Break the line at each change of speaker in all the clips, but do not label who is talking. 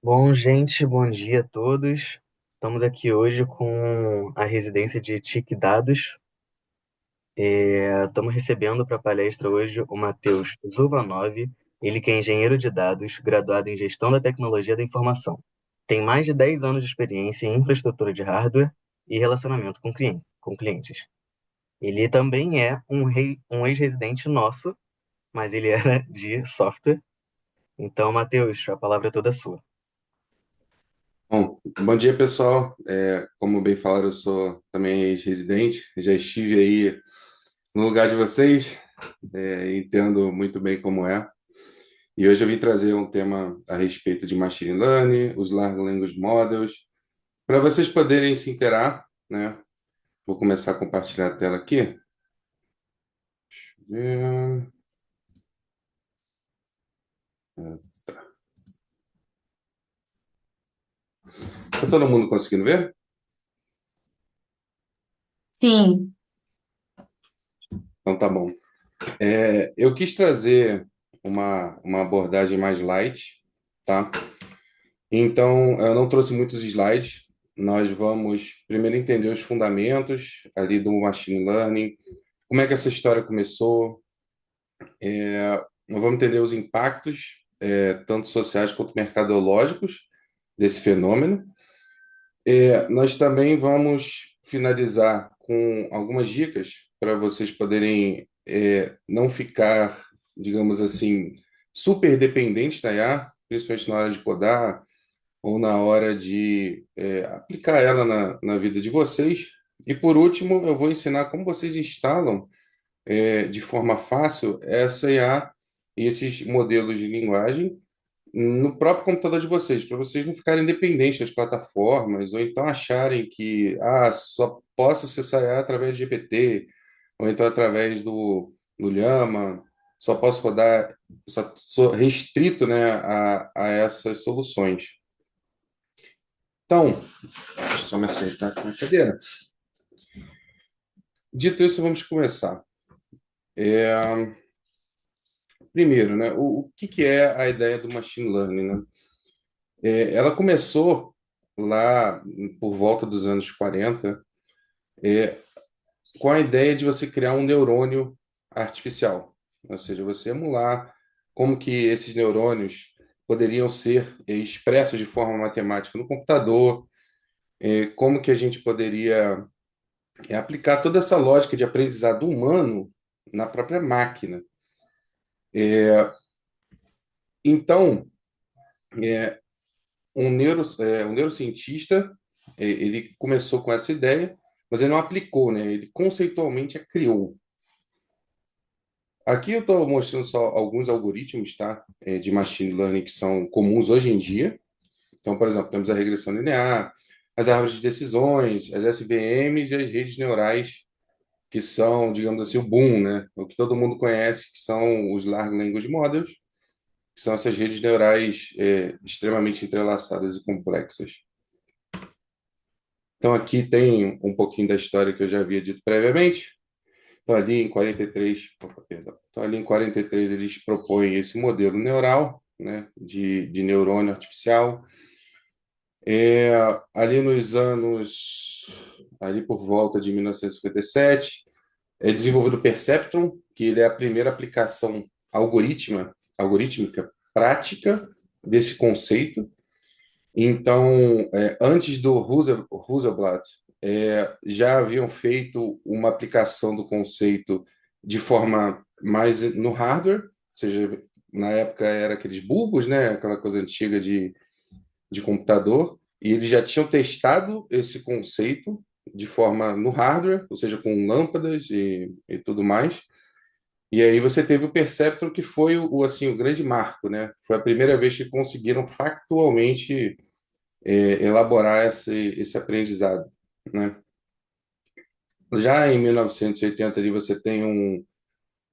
Bom, gente, bom dia a todos. Estamos aqui hoje com a residência de TIC Dados. Estamos recebendo para a palestra hoje o Matheus Zuvanov, ele que é engenheiro de dados, graduado em Gestão da Tecnologia da Informação. Tem mais de 10 anos de experiência em infraestrutura de hardware e relacionamento com clientes. Ele também é um ex-residente nosso, mas ele era de software. Então, Matheus, a palavra é toda sua.
Bom dia, pessoal. Como bem falaram, eu sou também ex-residente, já estive aí no lugar de vocês, entendo muito bem como é. E hoje eu vim trazer um tema a respeito de Machine Learning, os Large Language Models, para vocês poderem se inteirar, né? Vou começar a compartilhar a tela aqui. Está todo mundo conseguindo ver?
Sim,
Então tá bom. Eu quis trazer uma abordagem mais light, tá? Então, eu não trouxe muitos slides. Nós vamos primeiro entender os fundamentos ali do machine learning, como é que essa história começou. Nós vamos entender os impactos, tanto sociais quanto mercadológicos desse fenômeno. Nós também vamos finalizar com algumas dicas para vocês poderem não ficar, digamos assim, super dependentes da IA, principalmente na hora de codar ou na hora de aplicar ela na vida de vocês. E por último, eu vou ensinar como vocês instalam de forma fácil essa IA e esses modelos de linguagem no próprio computador de vocês, para vocês não ficarem dependentes das plataformas, ou então acharem que só posso acessar IA através de GPT, ou então através do Llama, só posso rodar, só sou restrito, né, a essas soluções. Então, deixa eu só me acertar aqui na cadeira. Dito isso, vamos começar. Primeiro, né, o que é a ideia do machine learning, né? Ela começou lá por volta dos anos 40, com a ideia de você criar um neurônio artificial, ou seja, você emular como que esses neurônios poderiam ser expressos de forma matemática no computador, como que a gente poderia aplicar toda essa lógica de aprendizado humano na própria máquina. Então, um neurocientista, ele começou com essa ideia, mas ele não aplicou, né? Ele conceitualmente a criou. Aqui eu estou mostrando só alguns algoritmos, tá? De machine learning que são comuns hoje em dia. Então, por exemplo, temos a regressão linear, as árvores de decisões, as SVMs e as redes neurais, que são, digamos assim, o boom, né? O que todo mundo conhece, que são os Large Language Models, que são essas redes neurais extremamente entrelaçadas e complexas. Então, aqui tem um pouquinho da história que eu já havia dito previamente. Então, ali em 43, opa, perdão. Então, ali em 43, eles propõem esse modelo neural, né, de neurônio artificial. É, ali nos anos, ali por volta de 1957, é desenvolvido o Perceptron, que ele é a primeira aplicação algorítmica prática desse conceito. Então, antes do Roosevelt, já haviam feito uma aplicação do conceito de forma mais no hardware, ou seja, na época era aqueles bulbos, né, aquela coisa antiga de computador, e eles já tinham testado esse conceito de forma no hardware, ou seja, com lâmpadas e tudo mais. E aí você teve o Perceptron, que foi assim, o grande marco, né? Foi a primeira vez que conseguiram factualmente elaborar esse aprendizado, né? Já em 1980 ali você tem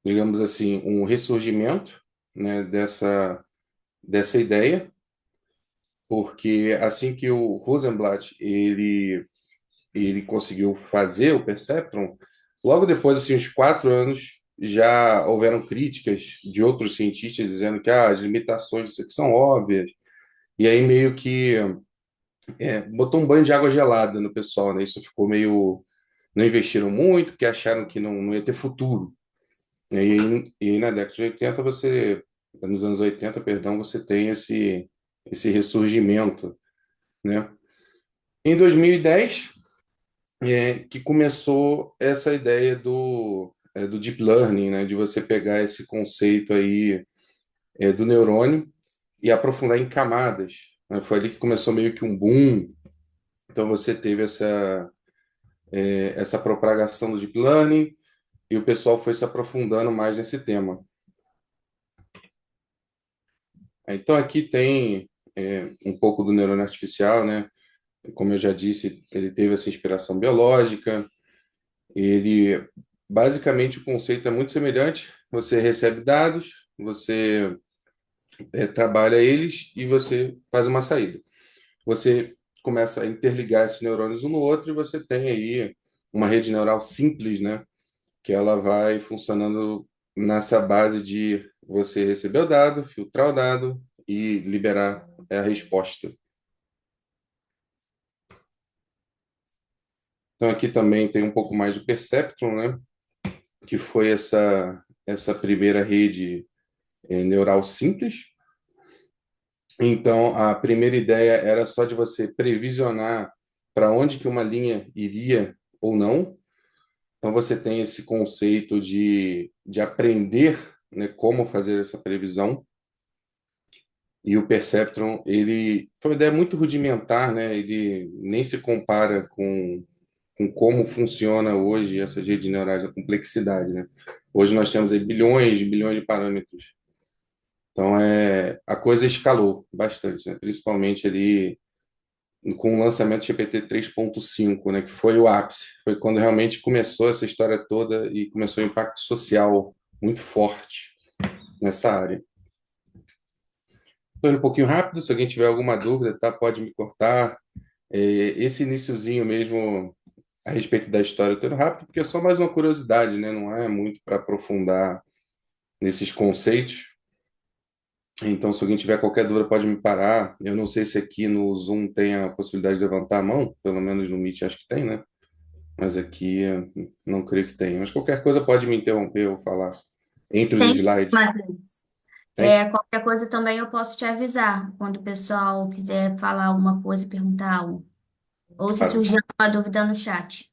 digamos assim, um ressurgimento, né, dessa ideia, porque assim que o Rosenblatt ele conseguiu fazer o Perceptron, logo depois, assim, uns 4 anos, já houveram críticas de outros cientistas dizendo que as limitações disso aqui são óbvias, E aí meio que botou um banho de água gelada no pessoal, né? Isso ficou meio. Não investiram muito, porque acharam que não ia ter futuro. E aí na década de 80 nos anos 80, perdão, você tem esse ressurgimento, né? Em 2010, que começou essa ideia do deep learning, né? De você pegar esse conceito aí do neurônio e aprofundar em camadas, né? Foi ali que começou meio que um boom. Então você teve essa propagação do deep learning e o pessoal foi se aprofundando mais nesse tema. Então aqui tem um pouco do neurônio artificial, né? Como eu já disse, ele teve essa inspiração biológica. Ele basicamente o conceito é muito semelhante. Você recebe dados, você trabalha eles e você faz uma saída. Você começa a interligar esses neurônios um no outro e você tem aí uma rede neural simples, né? Que ela vai funcionando nessa base de você receber o dado, filtrar o dado e liberar a resposta. Então aqui também tem um pouco mais de perceptron, né? Que foi essa primeira rede neural simples. Então a primeira ideia era só de você previsionar para onde que uma linha iria ou não. Então você tem esse conceito de aprender, né, como fazer essa previsão. E o Perceptron, ele foi uma ideia muito rudimentar, né? Ele nem se compara com como funciona hoje essas redes neurais, a complexidade, né? Hoje nós temos aí bilhões de parâmetros. Então, a coisa escalou bastante, né? Principalmente ali com o lançamento do GPT 3.5, né? Que foi o ápice. Foi quando realmente começou essa história toda e começou o impacto social muito forte nessa área. Estou indo um pouquinho rápido, se alguém tiver alguma dúvida, tá? Pode me cortar. Esse iniciozinho mesmo a respeito da história, eu tô indo rápido, porque é só mais uma curiosidade, né? Não é muito para aprofundar nesses conceitos. Então, se alguém tiver qualquer dúvida, pode me parar. Eu não sei se aqui no Zoom tem a possibilidade de levantar a mão, pelo menos no Meet acho que tem, né? Mas aqui não creio que tenha. Mas qualquer coisa pode me interromper ou falar entre os
Tem,
slides.
Matheus.
Tem?
Qualquer coisa também eu posso te avisar quando o pessoal quiser falar alguma coisa, perguntar algo. Ou se
Claro.
surgir alguma dúvida no chat.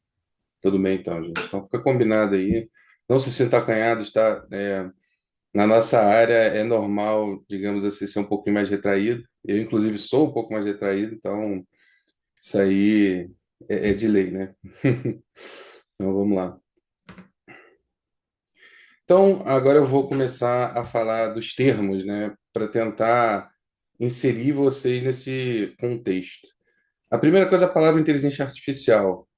Tudo bem então, gente. Então fica combinado aí. Não se sinta acanhado, está? Na nossa área é normal, digamos assim, ser um pouquinho mais retraído. Eu, inclusive, sou um pouco mais retraído, então isso aí é de lei, né? Então vamos lá. Então, agora eu vou começar a falar dos termos, né, para tentar inserir vocês nesse contexto. A primeira coisa, a palavra inteligência artificial.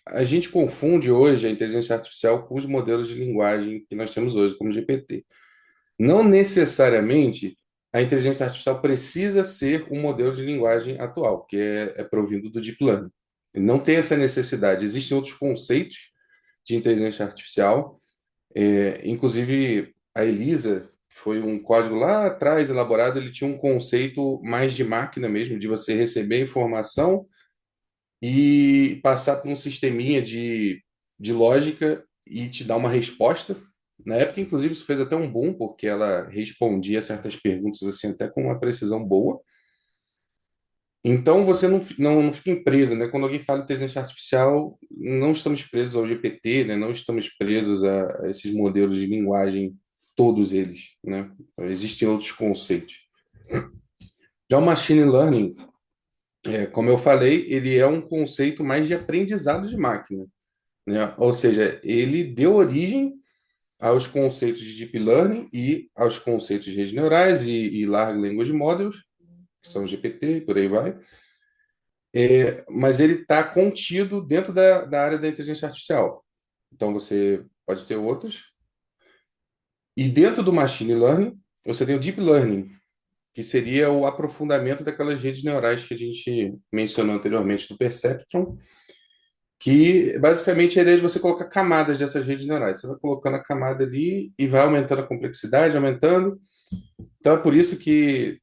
A gente confunde hoje a inteligência artificial com os modelos de linguagem que nós temos hoje, como o GPT. Não necessariamente a inteligência artificial precisa ser um modelo de linguagem atual, que é provindo do Deep Learning. Não tem essa necessidade. Existem outros conceitos de inteligência artificial, inclusive a ELISA, que foi um código lá atrás elaborado, ele tinha um conceito mais de máquina mesmo, de você receber a informação e passar por um sisteminha de lógica e te dar uma resposta. Na época, inclusive, isso fez até um boom, porque ela respondia certas perguntas assim até com uma precisão boa. Então, você não fica preso, né? Quando alguém fala de inteligência artificial, não estamos presos ao GPT, né? Não estamos presos a esses modelos de linguagem, todos eles, né? Existem outros conceitos. Já o machine learning, como eu falei, ele é um conceito mais de aprendizado de máquina, né? Ou seja, ele deu origem aos conceitos de deep learning e aos conceitos de redes neurais e large language models, que são GPT e por aí vai. Mas ele está contido dentro da área da inteligência artificial. Então você pode ter outros. E dentro do machine learning, você tem o deep learning, que seria o aprofundamento daquelas redes neurais que a gente mencionou anteriormente do Perceptron, que basicamente é a ideia de você colocar camadas dessas redes neurais. Você vai colocando a camada ali e vai aumentando a complexidade, aumentando. Então é por isso que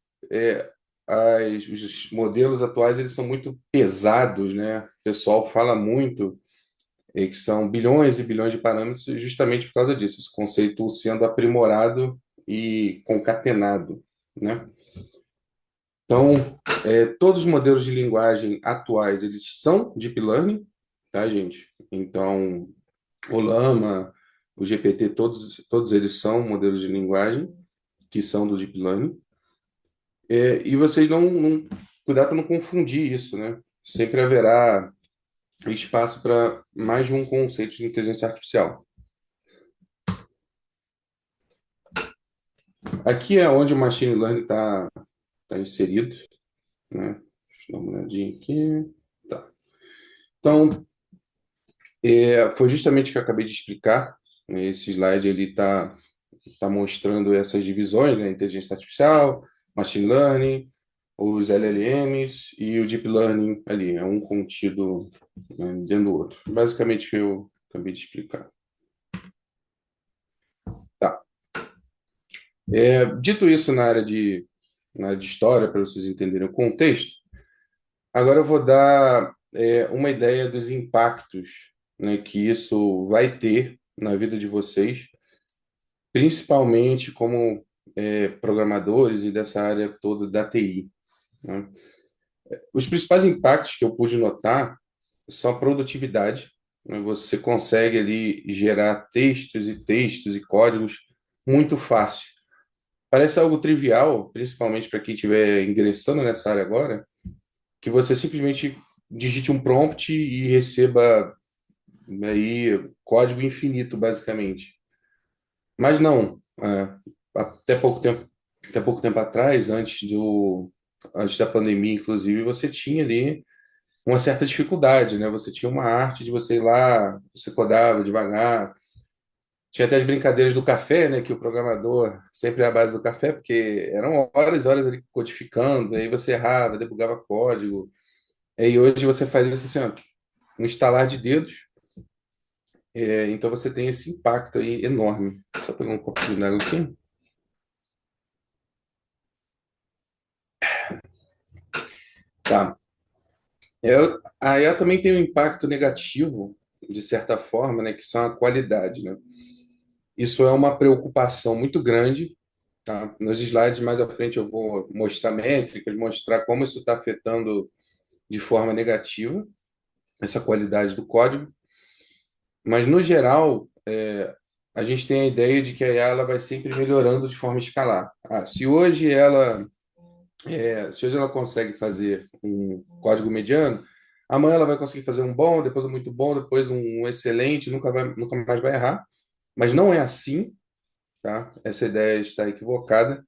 os modelos atuais eles são muito pesados, né? O pessoal fala muito que são bilhões e bilhões de parâmetros justamente por causa disso, esse conceito sendo aprimorado e concatenado, né? Então, todos os modelos de linguagem atuais, eles são deep learning, tá, gente? Então, o Llama, o GPT, todos eles são modelos de linguagem que são do deep learning. E vocês não cuidar para não confundir isso, né? Sempre haverá espaço para mais de um conceito de inteligência artificial. Aqui é onde o machine learning tá inserido, né? Deixa eu dar uma olhadinha aqui. Tá. Então, foi justamente o que eu acabei de explicar, né? Esse slide ele tá mostrando essas divisões, né? Inteligência artificial, machine learning, os LLMs e o deep learning ali, é um contido, né, dentro do outro. Basicamente o que eu acabei de explicar. Tá. Dito isso na área de história, para vocês entenderem o contexto, agora eu vou dar uma ideia dos impactos, né, que isso vai ter na vida de vocês, principalmente como programadores e dessa área toda da TI, né? Os principais impactos que eu pude notar são a produtividade, né? Você consegue ali gerar textos e códigos muito fácil. Parece algo trivial, principalmente para quem estiver ingressando nessa área agora, que você simplesmente digite um prompt e receba aí código infinito, basicamente. Mas não, até pouco tempo atrás, antes da pandemia, inclusive, você tinha ali uma certa dificuldade, né? Você tinha uma arte de você ir lá, você codava devagar. Tinha até as brincadeiras do café, né? Que o programador sempre é a base do café, porque eram horas e horas ali codificando, aí você errava, debugava código. E hoje você faz isso assim, ó, um estalar de dedos. Então você tem esse impacto aí enorme. Só pegar um copo de água aqui. Tá. A IA também tem um impacto negativo, de certa forma, né? Que são a qualidade, né? Isso é uma preocupação muito grande, tá? Nos slides mais à frente eu vou mostrar métricas, mostrar como isso está afetando de forma negativa essa qualidade do código, mas no geral a gente tem a ideia de que a IA ela vai sempre melhorando de forma escalar. Se hoje ela consegue fazer um código mediano, amanhã ela vai conseguir fazer um bom, depois um muito bom, depois um excelente, nunca mais vai errar. Mas não é assim, tá? Essa ideia está equivocada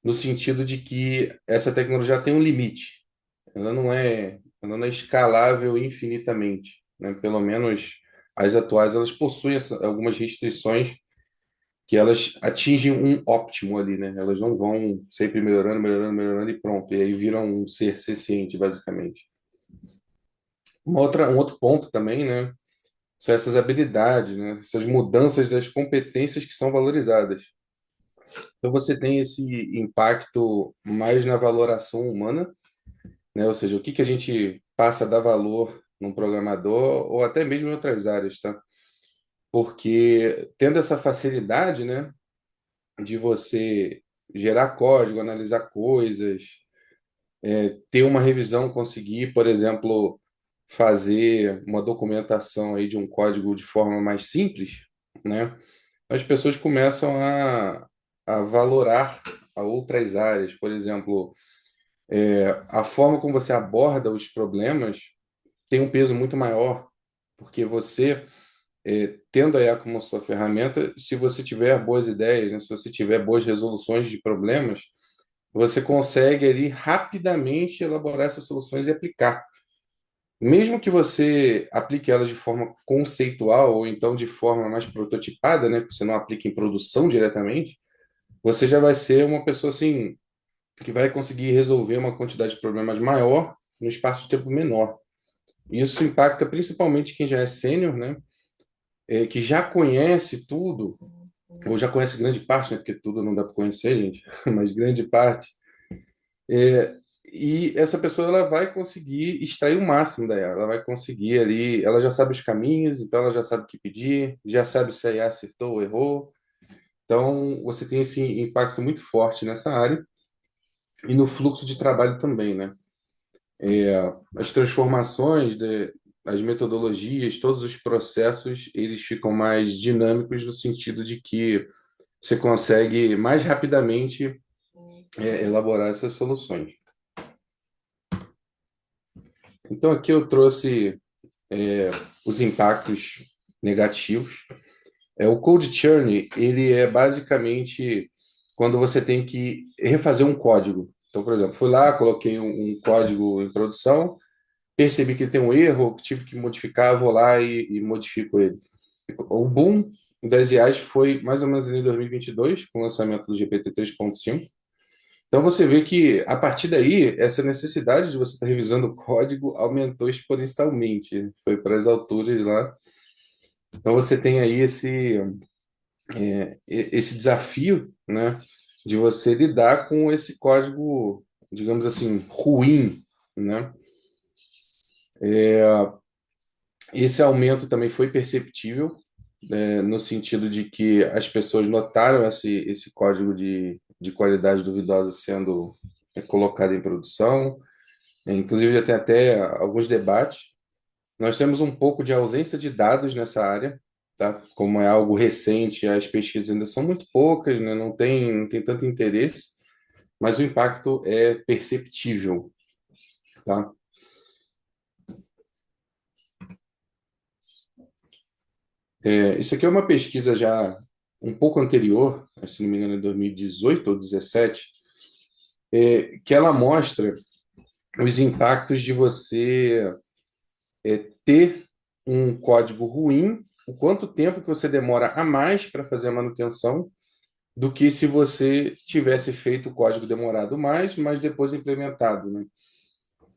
no sentido de que essa tecnologia tem um limite. Ela não é escalável infinitamente, né? Pelo menos as atuais, elas possuem algumas restrições que elas atingem um óptimo ali, né? Elas não vão sempre melhorando, melhorando, melhorando e pronto. E aí viram um ser senciente, basicamente. Um outro ponto também, né? São essas habilidades, né? Essas mudanças das competências que são valorizadas. Então você tem esse impacto mais na valoração humana, né? Ou seja, o que que a gente passa a dar valor num programador ou até mesmo em outras áreas, tá? Porque tendo essa facilidade, né, de você gerar código, analisar coisas, ter uma revisão, conseguir, por exemplo, fazer uma documentação aí de um código de forma mais simples, né? As pessoas começam a valorar a outras áreas, por exemplo, a forma como você aborda os problemas tem um peso muito maior, porque você, tendo a IA como sua ferramenta, se você tiver boas ideias, né, se você tiver boas resoluções de problemas, você consegue ali rapidamente elaborar essas soluções e aplicar. Mesmo que você aplique elas de forma conceitual ou então de forma mais prototipada, né, que você não aplique em produção diretamente, você já vai ser uma pessoa assim que vai conseguir resolver uma quantidade de problemas maior no espaço de tempo menor. Isso impacta principalmente quem já é sênior, né? Que já conhece tudo, ou já conhece grande parte, né? Porque tudo não dá para conhecer, gente, mas grande parte. E essa pessoa ela vai conseguir extrair o máximo da IA. Ela vai conseguir ali, ela já sabe os caminhos, então ela já sabe o que pedir, já sabe se a IA acertou ou errou. Então você tem esse impacto muito forte nessa área e no fluxo de trabalho também, né? As transformações, as metodologias, todos os processos, eles ficam mais dinâmicos no sentido de que você consegue mais rapidamente elaborar essas soluções. Então aqui eu trouxe os impactos negativos. O code churn, ele é basicamente quando você tem que refazer um código. Então, por exemplo, fui lá, coloquei um código em produção, percebi que tem um erro, que tive que modificar, vou lá e modifico ele. O boom das IAs foi mais ou menos em 2022, com o lançamento do GPT 3.5. Então você vê que a partir daí, essa necessidade de você estar revisando o código aumentou exponencialmente, foi para as alturas lá. Então você tem aí esse desafio, né, de você lidar com esse código, digamos assim, ruim, né? Esse aumento também foi perceptível, no sentido de que as pessoas notaram esse código de qualidade duvidosa sendo colocado em produção. Inclusive, já tem até alguns debates. Nós temos um pouco de ausência de dados nessa área, tá? Como é algo recente, as pesquisas ainda são muito poucas, né? Não tem tanto interesse, mas o impacto é perceptível, tá? Isso aqui é uma pesquisa já um pouco anterior, se não me engano, em 2018 ou 2017, que ela mostra os impactos de você ter um código ruim, o quanto tempo que você demora a mais para fazer a manutenção, do que se você tivesse feito o código demorado mais, mas depois implementado, né?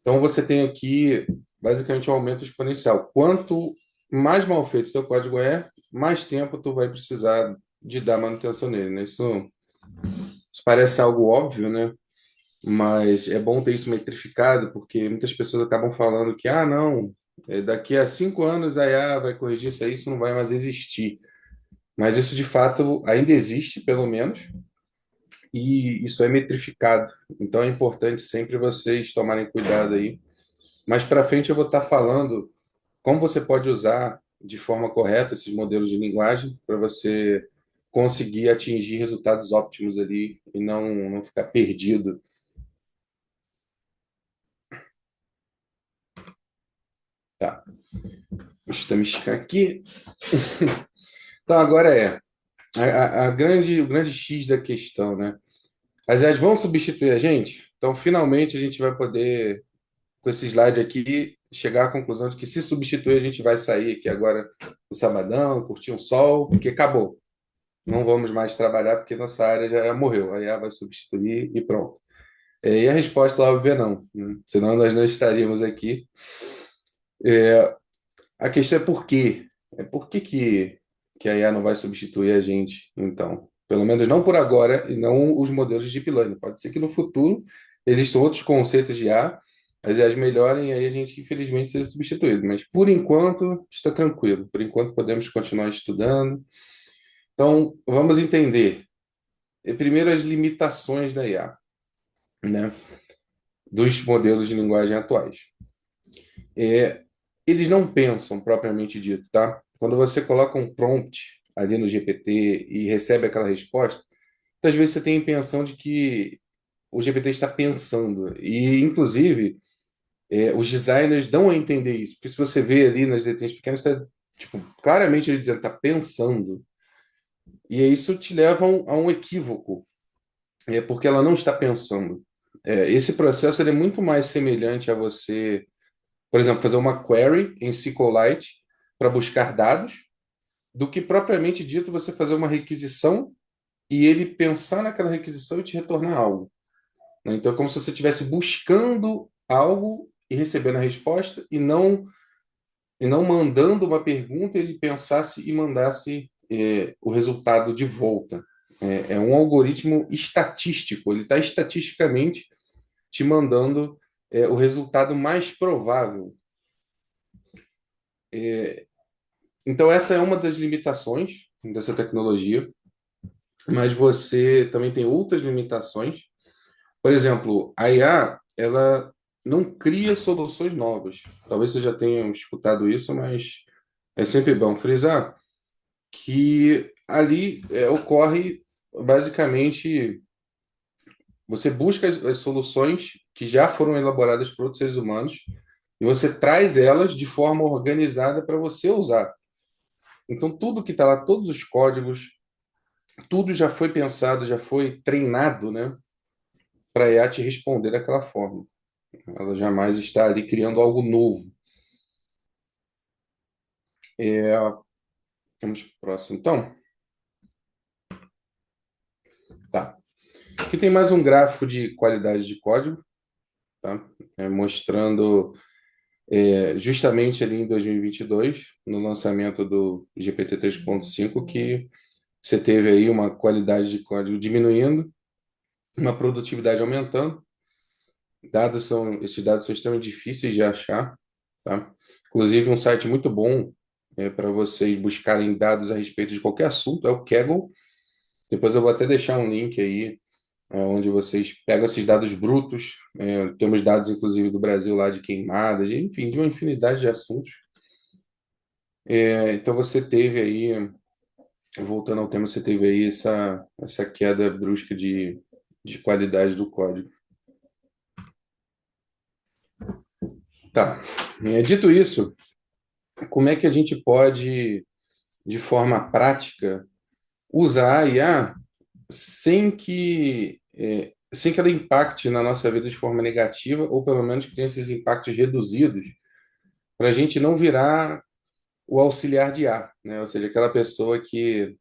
Então você tem aqui basicamente um aumento exponencial. Quanto mais mal feito o teu código é, mais tempo tu vai precisar de dar manutenção nele, né? Isso parece algo óbvio, né? Mas é bom ter isso metrificado, porque muitas pessoas acabam falando que, ah, não, daqui a 5 anos a IA vai corrigir isso não vai mais existir. Mas isso de fato ainda existe, pelo menos, e isso é metrificado. Então é importante sempre vocês tomarem cuidado aí. Mais para frente eu vou estar falando como você pode usar de forma correta esses modelos de linguagem para você conseguir atingir resultados óptimos ali e não ficar perdido. Tá, deixa eu me aqui. Então agora o grande X da questão, né? As IAs vão substituir a gente? Então finalmente a gente vai poder com esse slide aqui, chegar à conclusão de que se substituir, a gente vai sair aqui agora no sabadão, curtir um sol, porque acabou. Não vamos mais trabalhar porque nossa área já morreu. A IA vai substituir e pronto. E a resposta, óbvia, é não, né? Senão nós não estaríamos aqui. A questão é por quê? Por que, que a IA não vai substituir a gente, então? Pelo menos não por agora e não os modelos de deep learning. Pode ser que no futuro existam outros conceitos de IA, as IAs melhorem e aí a gente, infelizmente, seja substituído. Mas, por enquanto, está tranquilo. Por enquanto, podemos continuar estudando. Então, vamos entender. Primeiro, as limitações da IA, né? Dos modelos de linguagem atuais. Eles não pensam propriamente dito, tá? Quando você coloca um prompt ali no GPT e recebe aquela resposta, muitas vezes você tem a impressão de que o GPT está pensando. E, inclusive, os designers dão a entender isso. Porque se você vê ali nas letrinhas pequenas, está tipo, claramente ele dizendo que está pensando. E isso te leva a um equívoco, porque ela não está pensando. Esse processo ele é muito mais semelhante a você, por exemplo, fazer uma query em SQLite para buscar dados, do que propriamente dito você fazer uma requisição e ele pensar naquela requisição e te retornar algo, né? Então, é como se você estivesse buscando algo e recebendo a resposta e não mandando uma pergunta, ele pensasse e mandasse o resultado de volta. É um algoritmo estatístico, ele está estatisticamente te mandando o resultado mais provável. Então, essa é uma das limitações dessa tecnologia, mas você também tem outras limitações. Por exemplo, a IA, ela não cria soluções novas. Talvez você já tenha escutado isso, mas é sempre bom frisar que ali ocorre basicamente você busca as soluções que já foram elaboradas por outros seres humanos e você traz elas de forma organizada para você usar. Então, tudo que está lá, todos os códigos, tudo já foi pensado, já foi treinado, né, para a IA te responder daquela forma. Ela jamais está ali criando algo novo. É, vamos para o próximo, então. Tá. Aqui tem mais um gráfico de qualidade de código, tá? Mostrando justamente ali em 2022, no lançamento do GPT 3.5, que você teve aí uma qualidade de código diminuindo, uma produtividade aumentando. Esses dados são extremamente difíceis de achar, tá? Inclusive, um site muito bom para vocês buscarem dados a respeito de qualquer assunto é o Kaggle. Depois eu vou até deixar um link aí onde vocês pegam esses dados brutos. Temos dados, inclusive, do Brasil lá de queimadas, enfim, de uma infinidade de assuntos. Então você teve aí, voltando ao tema, você teve aí essa queda brusca de qualidade do código. Tá. Dito isso, como é que a gente pode, de forma prática, usar a IA sem que ela impacte na nossa vida de forma negativa, ou pelo menos que tenha esses impactos reduzidos, para a gente não virar o auxiliar de IA, né? Ou seja, aquela pessoa que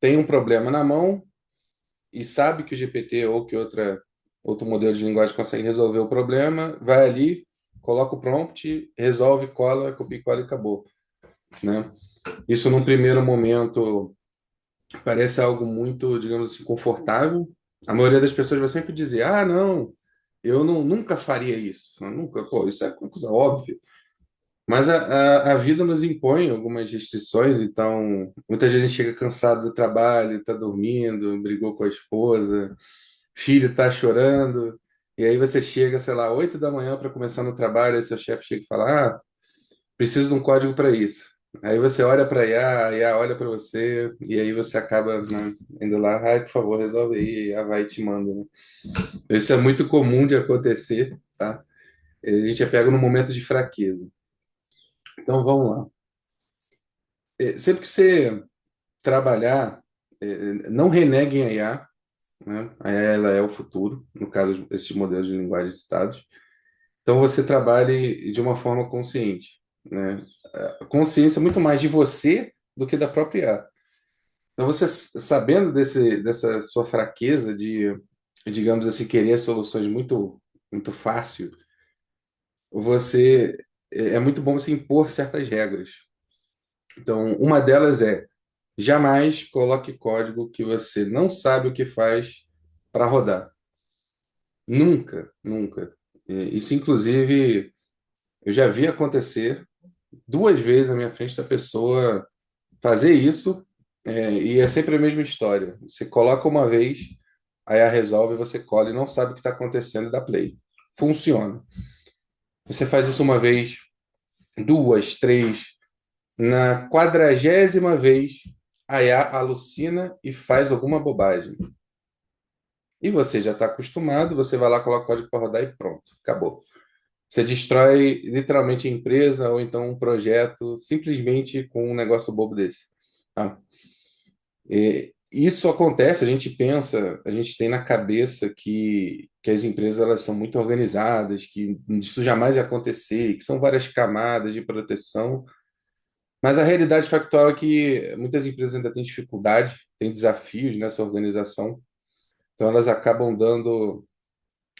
tem um problema na mão e sabe que o GPT ou que outro modelo de linguagem consegue resolver o problema, vai ali, coloca o prompt, resolve, cola, copia e cola e acabou, né? Isso, num primeiro momento, parece algo muito, digamos assim, confortável. A maioria das pessoas vai sempre dizer: ah, não, eu não, nunca faria isso. Eu nunca, pô, isso é uma coisa óbvia. Mas a vida nos impõe algumas restrições, então muitas vezes a gente chega cansado do trabalho, está dormindo, brigou com a esposa, filho está chorando, e aí você chega, sei lá, 8 da manhã para começar no trabalho, aí seu chefe chega e fala: ah, preciso de um código para isso. Aí você olha para a IA olha para você, e aí você acaba, né, indo lá: ai, por favor, resolve aí, e a IA vai e te manda, né? Isso é muito comum de acontecer, tá? A gente é pego num momento de fraqueza. Então vamos lá. Sempre que você trabalhar, não reneguem a IA, né? A IA ela é o futuro, no caso, esses modelos de linguagem citados. Então você trabalhe de uma forma consciente, né? A consciência é muito mais de você do que da própria IA. Então você sabendo dessa sua fraqueza de, digamos assim, querer soluções muito fácil, você é muito bom você impor certas regras. Então, uma delas é: jamais coloque código que você não sabe o que faz para rodar. Nunca, nunca. Isso, inclusive, eu já vi acontecer 2 vezes na minha frente da pessoa fazer isso, e é sempre a mesma história. Você coloca uma vez, aí a resolve, você cola e não sabe o que está acontecendo e dá play. Funciona. Você faz isso uma vez, duas, três, na 40ª vez, a IA alucina e faz alguma bobagem. E você já está acostumado, você vai lá, coloca o código para rodar e pronto, acabou. Você destrói literalmente a empresa ou então um projeto simplesmente com um negócio bobo desse. Tá? Isso acontece, a gente pensa, a gente tem na cabeça que as empresas elas são muito organizadas, que isso jamais ia acontecer, que são várias camadas de proteção, mas a realidade factual é que muitas empresas ainda têm dificuldade, têm desafios nessa organização, então elas acabam dando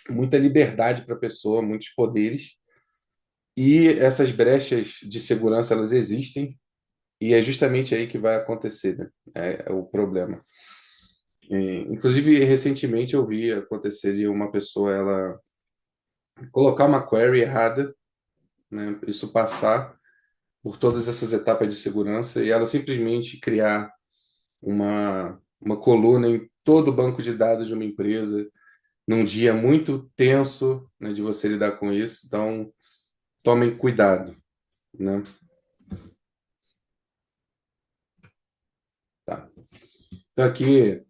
muita liberdade para a pessoa, muitos poderes, e essas brechas de segurança elas existem, e é justamente aí que vai acontecer, né? É o problema. Inclusive, recentemente eu vi acontecer de uma pessoa ela colocar uma query errada, né? Isso passar por todas essas etapas de segurança e ela simplesmente criar uma coluna em todo o banco de dados de uma empresa num dia muito tenso, né, de você lidar com isso. Então, tomem cuidado, né? Tá. Então, aqui,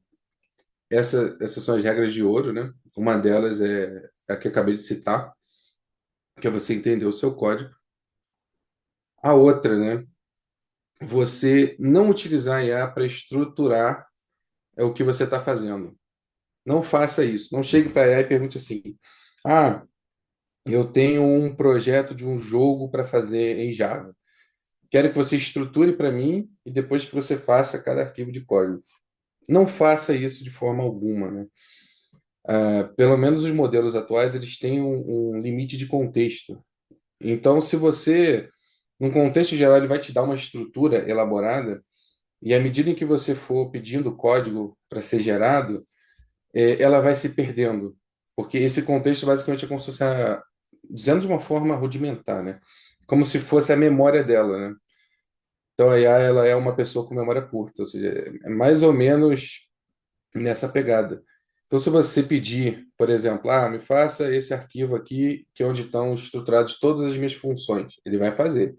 essas são as regras de ouro, né? Uma delas é a que eu acabei de citar, que é você entender o seu código. A outra, né? Você não utilizar a IA para estruturar o que você está fazendo. Não faça isso. Não chegue para a IA e pergunte assim: ah, eu tenho um projeto de um jogo para fazer em Java. Quero que você estruture para mim e depois que você faça cada arquivo de código. Não faça isso de forma alguma, né? Pelo menos os modelos atuais, eles têm um limite de contexto. Então, se você, num contexto geral, ele vai te dar uma estrutura elaborada, e à medida em que você for pedindo código para ser gerado, ela vai se perdendo. Porque esse contexto, basicamente, é como se fosse, dizendo de uma forma rudimentar, né? Como se fosse a memória dela, né? Então, a IA, ela é uma pessoa com memória curta, ou seja, é mais ou menos nessa pegada. Então, se você pedir, por exemplo, me faça esse arquivo aqui, que é onde estão estruturadas todas as minhas funções, ele vai fazer.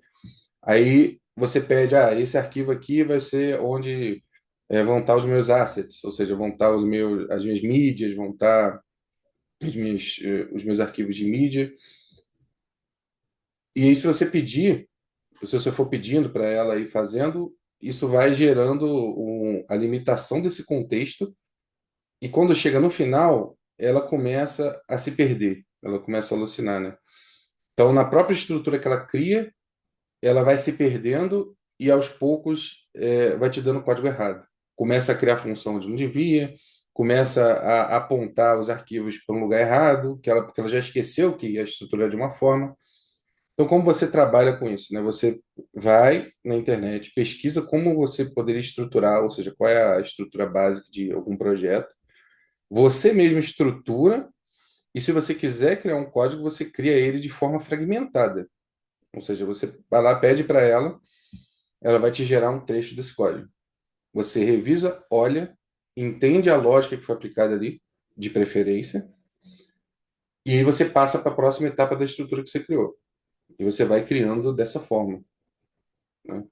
Aí você pede, esse arquivo aqui vai ser onde vão estar os meus assets, ou seja, vão estar as minhas mídias, vão estar os meus arquivos de mídia. E aí, se você pedir, se você for pedindo para ela ir fazendo, isso vai gerando a limitação desse contexto. E quando chega no final, ela começa a se perder, ela começa a alucinar, né? Então, na própria estrutura que ela cria, ela vai se perdendo e aos poucos vai te dando código errado. Começa a criar função onde não devia, começa a apontar os arquivos para um lugar errado, porque ela já esqueceu que a estrutura é de uma forma. Então, como você trabalha com isso, né? Você vai na internet, pesquisa como você poderia estruturar, ou seja, qual é a estrutura básica de algum projeto. Você mesmo estrutura, e se você quiser criar um código, você cria ele de forma fragmentada. Ou seja, você vai lá, pede para ela vai te gerar um trecho desse código. Você revisa, olha, entende a lógica que foi aplicada ali, de preferência, e aí você passa para a próxima etapa da estrutura que você criou. E você vai criando dessa forma, né?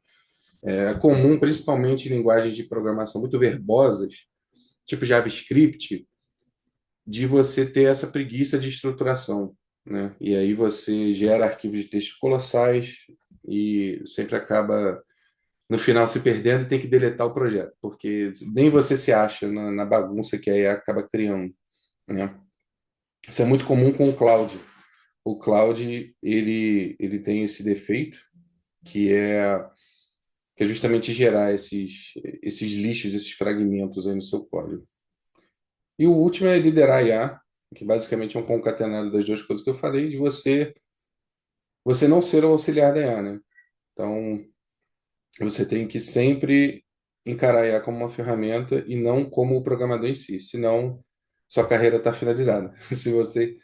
É comum, principalmente em linguagens de programação muito verbosas, tipo JavaScript, de você ter essa preguiça de estruturação, né? E aí você gera arquivos de texto colossais e sempre acaba no final se perdendo e tem que deletar o projeto, porque nem você se acha na bagunça que aí acaba criando, né? Isso é muito comum com o Cloud. O Cloud, ele tem esse defeito, que é, que é justamente gerar esses lixos, esses fragmentos aí no seu código. E o último é liderar a IA, que basicamente é um concatenado das duas coisas que eu falei, de você não ser o auxiliar da IA, né? Então, você tem que sempre encarar a IA como uma ferramenta e não como o programador em si, senão sua carreira está finalizada. Se você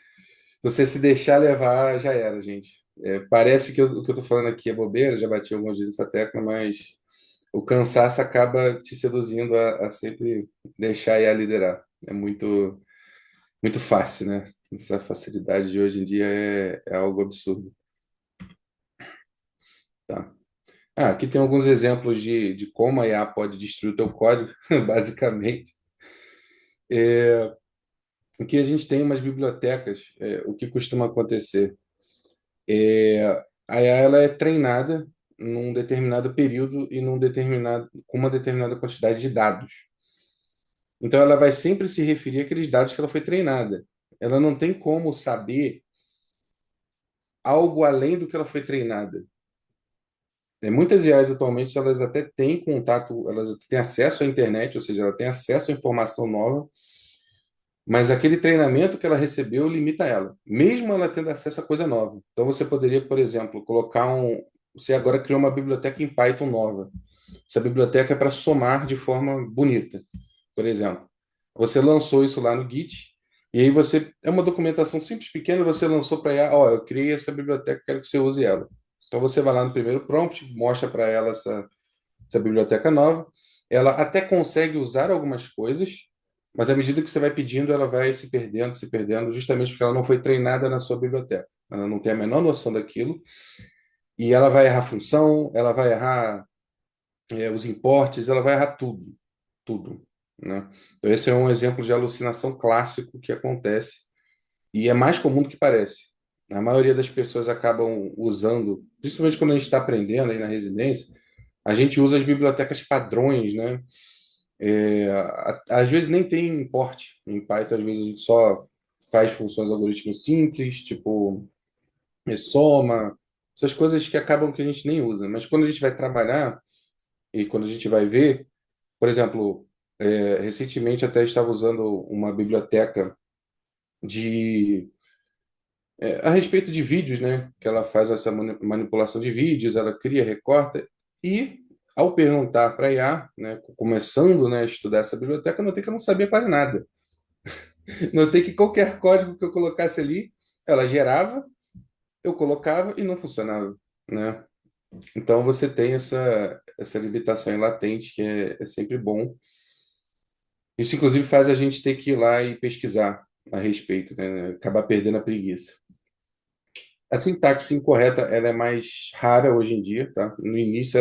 se deixar levar, já era, gente. Parece que o que eu estou falando aqui é bobeira, já bati algumas vezes essa tecla, mas o cansaço acaba te seduzindo a sempre deixar a IA liderar. É muito, muito fácil, né? Essa facilidade de hoje em dia é algo absurdo. Tá? Aqui tem alguns exemplos de como a IA pode destruir o teu código, basicamente. Aqui a gente tem umas bibliotecas, o que costuma acontecer? A IA ela é treinada num determinado período e com uma determinada quantidade de dados. Então ela vai sempre se referir àqueles dados que ela foi treinada. Ela não tem como saber algo além do que ela foi treinada. Muitas IAs atualmente elas até têm contato, elas têm acesso à internet, ou seja, ela tem acesso à informação nova, mas aquele treinamento que ela recebeu limita ela, mesmo ela tendo acesso a coisa nova. Então você poderia, por exemplo, você agora criou uma biblioteca em Python nova. Essa biblioteca é para somar de forma bonita, por exemplo. Você lançou isso lá no Git, e aí você, é uma documentação simples, pequena, você lançou para ela, ó, eu criei essa biblioteca, quero que você use ela. Então você vai lá no primeiro prompt, mostra para ela essa biblioteca nova, ela até consegue usar algumas coisas, mas à medida que você vai pedindo, ela vai se perdendo, justamente porque ela não foi treinada na sua biblioteca. Ela não tem a menor noção daquilo, e ela vai errar função, ela vai errar os importes, ela vai errar tudo, tudo, né? Então, esse é um exemplo de alucinação clássico que acontece e é mais comum do que parece. A maioria das pessoas acabam usando, principalmente quando a gente está aprendendo aí na residência, a gente usa as bibliotecas padrões, né? Às vezes nem tem importe em Python, às vezes a gente só faz funções algoritmos simples, tipo soma, essas coisas que acabam que a gente nem usa. Mas quando a gente vai trabalhar e quando a gente vai ver, por exemplo, recentemente até estava usando uma biblioteca de a respeito de vídeos, né? Que ela faz essa manipulação de vídeos, ela cria, recorta e ao perguntar para a IA, né, começando, né, a estudar essa biblioteca, eu notei que eu não sabia quase nada. Notei que qualquer código que eu colocasse ali, ela gerava, eu colocava e não funcionava, né? Então você tem essa limitação latente que é sempre bom. Isso, inclusive, faz a gente ter que ir lá e pesquisar a respeito, né? Acabar perdendo a preguiça. A sintaxe incorreta, ela é mais rara hoje em dia, tá? No início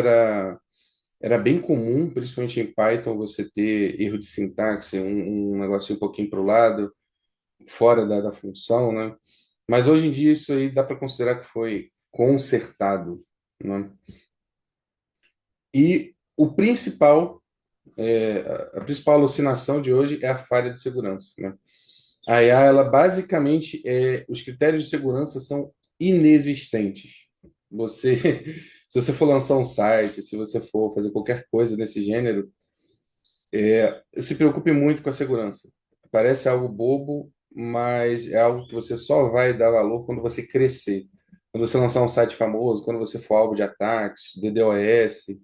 era bem comum, principalmente em Python, você ter erro de sintaxe, um negocinho um pouquinho para o lado, fora da função, né? Mas hoje em dia isso aí dá para considerar que foi consertado, né? E o principal, a principal alucinação de hoje é a falha de segurança, né? A IA, ela basicamente, os critérios de segurança são inexistentes. Você, se você for lançar um site, se você for fazer qualquer coisa nesse gênero, se preocupe muito com a segurança. Parece algo bobo, mas é algo que você só vai dar valor quando você crescer. Quando você lançar um site famoso, quando você for alvo de ataques, DDoS,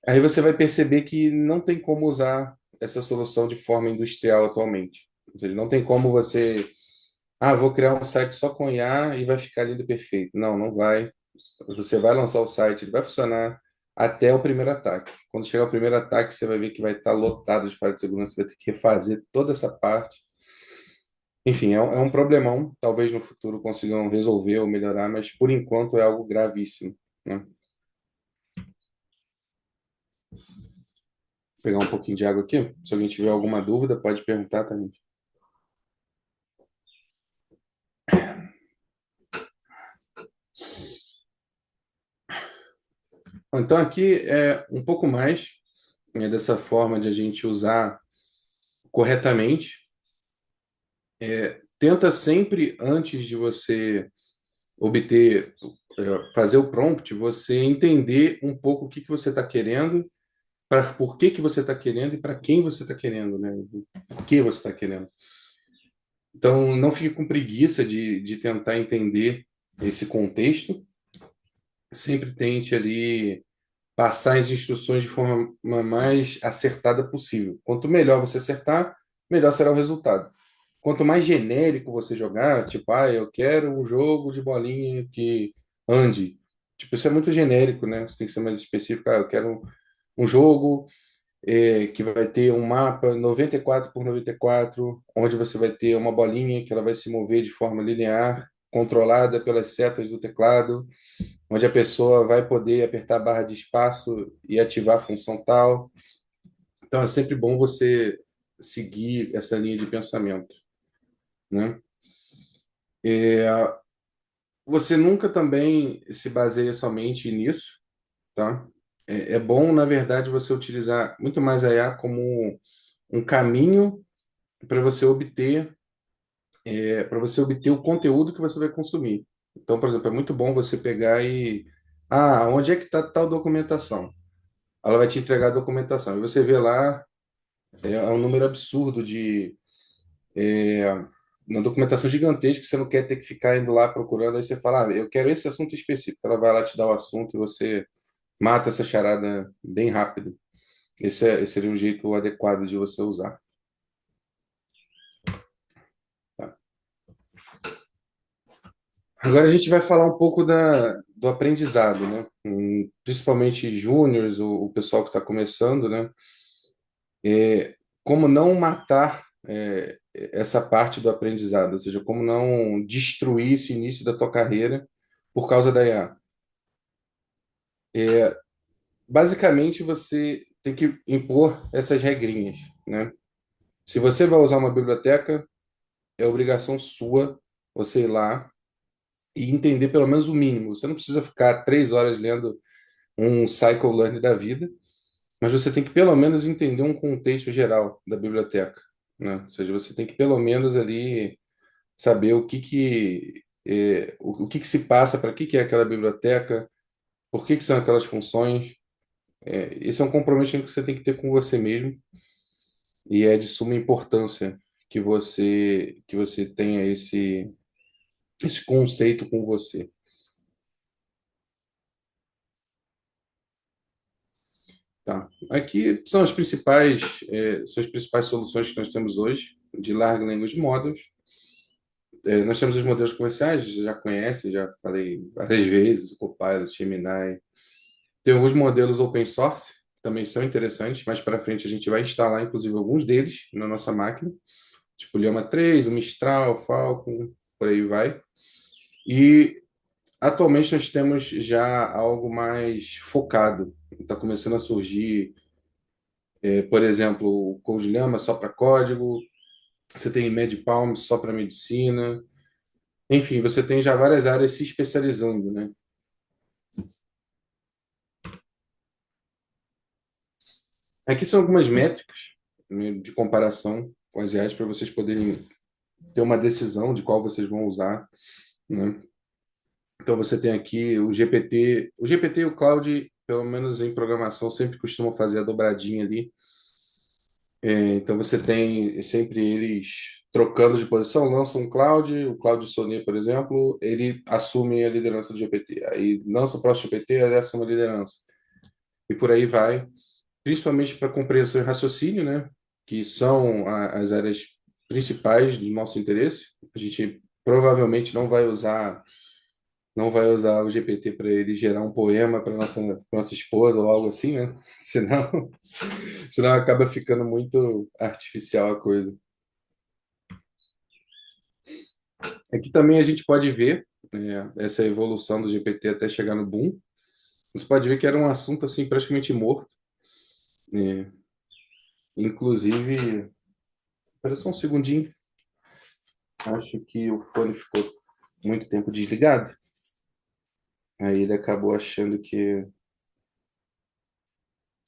aí você vai perceber que não tem como usar essa solução de forma industrial atualmente. Ou seja, não tem como você, vou criar um site só com IA e vai ficar lindo e perfeito. Não, não vai. Você vai lançar o site, ele vai funcionar até o primeiro ataque. Quando chegar o primeiro ataque, você vai ver que vai estar lotado de falha de segurança, você vai ter que refazer toda essa parte. Enfim, é um problemão. Talvez no futuro consigam resolver ou melhorar, mas por enquanto é algo gravíssimo, né? Vou pegar um pouquinho de água aqui. Se alguém tiver alguma dúvida, pode perguntar também. Então, aqui é um pouco mais dessa forma de a gente usar corretamente. Tenta sempre, antes de você obter, fazer o prompt, você entender um pouco o que que você está querendo, por que que você está querendo e para quem você está querendo, né? Por que você está querendo. Então, não fique com preguiça de tentar entender esse contexto. Sempre tente ali passar as instruções de forma mais acertada possível. Quanto melhor você acertar, melhor será o resultado. Quanto mais genérico você jogar, tipo, eu quero um jogo de bolinha que ande. Tipo, isso é muito genérico, né? Você tem que ser mais específico. Eu quero um jogo que vai ter um mapa 94 por 94, onde você vai ter uma bolinha que ela vai se mover de forma linear, controlada pelas setas do teclado, onde a pessoa vai poder apertar a barra de espaço e ativar a função tal. Então é sempre bom você seguir essa linha de pensamento, né? Você nunca também se baseia somente nisso, tá? É bom, na verdade, você utilizar muito mais a IA como um caminho para você obter o conteúdo que você vai consumir. Então, por exemplo, é muito bom você pegar onde é que está tal documentação? Ela vai te entregar a documentação. E você vê lá, é um número absurdo é, uma documentação gigantesca que você não quer ter que ficar indo lá procurando. Aí você fala, eu quero esse assunto específico. Ela vai lá te dar o assunto e você mata essa charada bem rápido. Esse seria um jeito adequado de você usar. Agora a gente vai falar um pouco do aprendizado, né? Principalmente júniores, o pessoal que está começando, né? Como não matar essa parte do aprendizado, ou seja, como não destruir esse início da tua carreira por causa da IA. Basicamente, você tem que impor essas regrinhas, né? Se você vai usar uma biblioteca, é obrigação sua você ir lá e entender pelo menos o mínimo. Você não precisa ficar 3 horas lendo um cycle learn da vida, mas você tem que pelo menos entender um contexto geral da biblioteca, né? Ou seja, você tem que pelo menos ali saber o que que se passa, para que é aquela biblioteca, por que são aquelas funções. Esse é um compromisso que você tem que ter com você mesmo e é de suma importância que você tenha esse conceito com você. Tá. Aqui são as principais soluções que nós temos hoje de Large Language Models. Nós temos os modelos comerciais, você já conhece, já falei várias vezes, o Copilot, Gemini. Tem alguns modelos open source, que também são interessantes. Mais para frente a gente vai instalar, inclusive, alguns deles na nossa máquina, tipo o Llama 3, o Mistral, o Falcon, por aí vai. E atualmente nós temos já algo mais focado. Está começando a surgir, por exemplo, o CodeLlama só para código, você tem MedPalm só para medicina. Enfim, você tem já várias áreas se especializando, né? Aqui são algumas métricas, né, de comparação com as reais para vocês poderem ter uma decisão de qual vocês vão usar, né? Então você tem aqui o GPT. O GPT e o Cloud, pelo menos em programação, sempre costumam fazer a dobradinha ali. Então você tem sempre eles trocando de posição, lança um Cloud, o Cloud Sonnet, por exemplo, ele assume a liderança do GPT. Aí lança o próximo GPT, ele assume a liderança. E por aí vai, principalmente para compreensão e raciocínio, né? Que são as áreas principais do nosso interesse. A gente provavelmente não vai usar o GPT para ele gerar um poema para nossa esposa ou algo assim, né? Senão acaba ficando muito artificial a coisa. Aqui também a gente pode ver, né, essa evolução do GPT até chegar no boom. Você pode ver que era um assunto assim praticamente morto, né? Inclusive, espera só um segundinho. Acho que o fone ficou muito tempo desligado. Aí ele acabou achando que.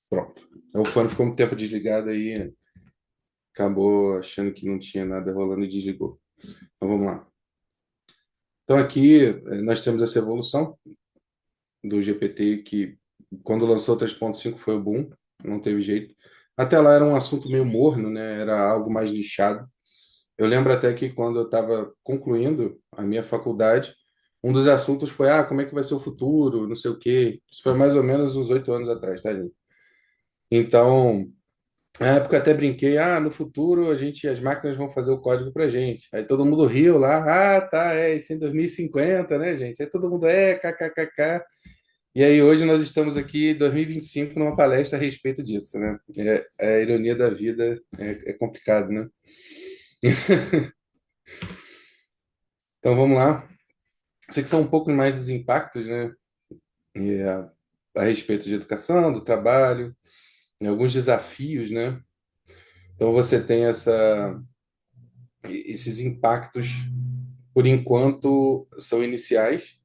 Pronto. O fone ficou muito tempo desligado aí, acabou achando que não tinha nada rolando e desligou. Então vamos lá. Então aqui nós temos essa evolução do GPT que quando lançou o 3.5 foi o boom, não teve jeito. Até lá era um assunto meio morno, né? Era algo mais nichado. Eu lembro até que quando eu estava concluindo a minha faculdade, um dos assuntos foi, como é que vai ser o futuro, não sei o quê. Isso foi mais ou menos uns 8 anos atrás, tá, gente? Então, na época eu até brinquei, no futuro as máquinas vão fazer o código pra gente. Aí todo mundo riu lá, tá, isso é em 2050, né, gente? Aí todo mundo, kkkk. E aí hoje nós estamos aqui em 2025 numa palestra a respeito disso, né? A ironia da vida é complicado, né? Então vamos lá. Sei que são um pouco mais dos impactos, né? E a respeito de educação, do trabalho, e alguns desafios, né? Então você tem esses impactos, por enquanto, são iniciais,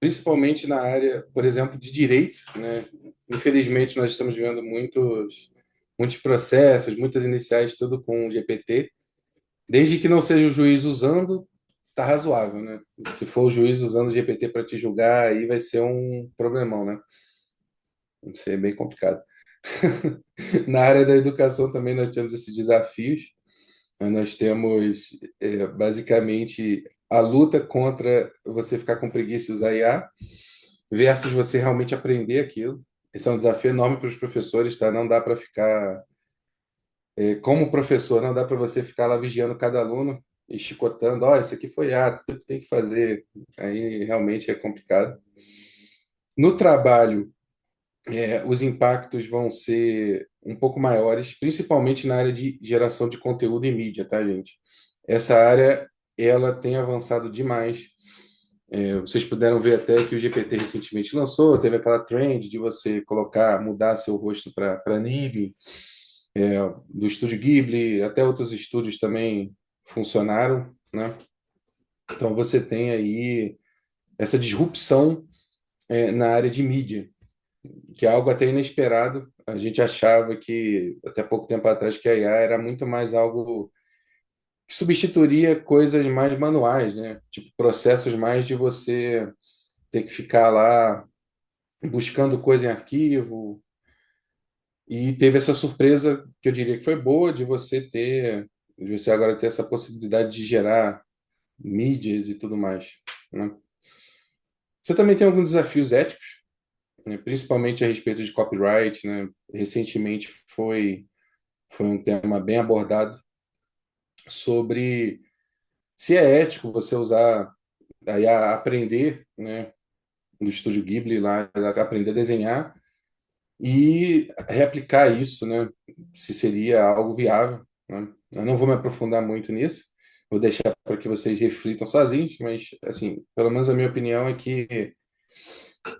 principalmente na área, por exemplo, de direito, né? Infelizmente, nós estamos vendo muitos processos, muitas iniciais, tudo com GPT. Desde que não seja o juiz usando, tá razoável, né? Se for o juiz usando o GPT para te julgar, aí vai ser um problemão, né? Vai ser bem complicado. Na área da educação também nós temos esses desafios. Nós temos, basicamente, a luta contra você ficar com preguiça e usar IA versus você realmente aprender aquilo. Esse é um desafio enorme para os professores, tá? Não dá para ficar, como professor, não dá para você ficar lá vigiando cada aluno. e chicotando, ó, isso aqui foi ato, tem que fazer. Aí realmente é complicado. No trabalho, os impactos vão ser um pouco maiores, principalmente na área de geração de conteúdo e mídia, tá, gente? Essa área, ela tem avançado demais. Vocês puderam ver até que o GPT recentemente lançou, teve aquela trend de você colocar, mudar seu rosto para anime, do estúdio Ghibli, até outros estúdios também funcionaram, né? Então você tem aí essa disrupção, na área de mídia, que é algo até inesperado. A gente achava que, até pouco tempo atrás, que a IA era muito mais algo que substituiria coisas mais manuais, né? Tipo, processos mais de você ter que ficar lá buscando coisa em arquivo. E teve essa surpresa, que eu diria que foi boa, de você agora ter essa possibilidade de gerar mídias e tudo mais, né? Você também tem alguns desafios éticos, né? Principalmente a respeito de copyright, né? Recentemente foi um tema bem abordado sobre se é ético você usar aí aprender, né, no estúdio Ghibli lá, aprender a desenhar e replicar isso, né? Se seria algo viável, né? Eu não vou me aprofundar muito nisso, vou deixar para que vocês reflitam sozinhos, mas assim, pelo menos a minha opinião é que,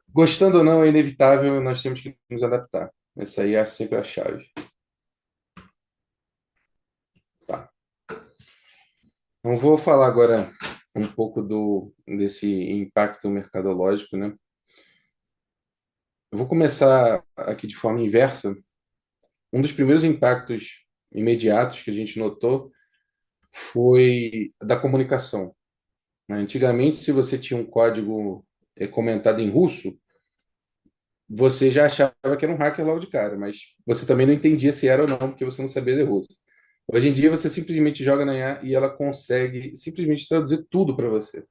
gostando ou não, é inevitável, nós temos que nos adaptar. Essa aí é sempre a chave. Tá. Então, vou falar agora um pouco desse impacto mercadológico, né? Eu vou começar aqui de forma inversa. Um dos primeiros impactos imediatos que a gente notou foi da comunicação, né? Antigamente, se você tinha um código comentado em russo, você já achava que era um hacker logo de cara, mas você também não entendia se era ou não, porque você não sabia de russo. Hoje em dia, você simplesmente joga na IA e ela consegue simplesmente traduzir tudo para você.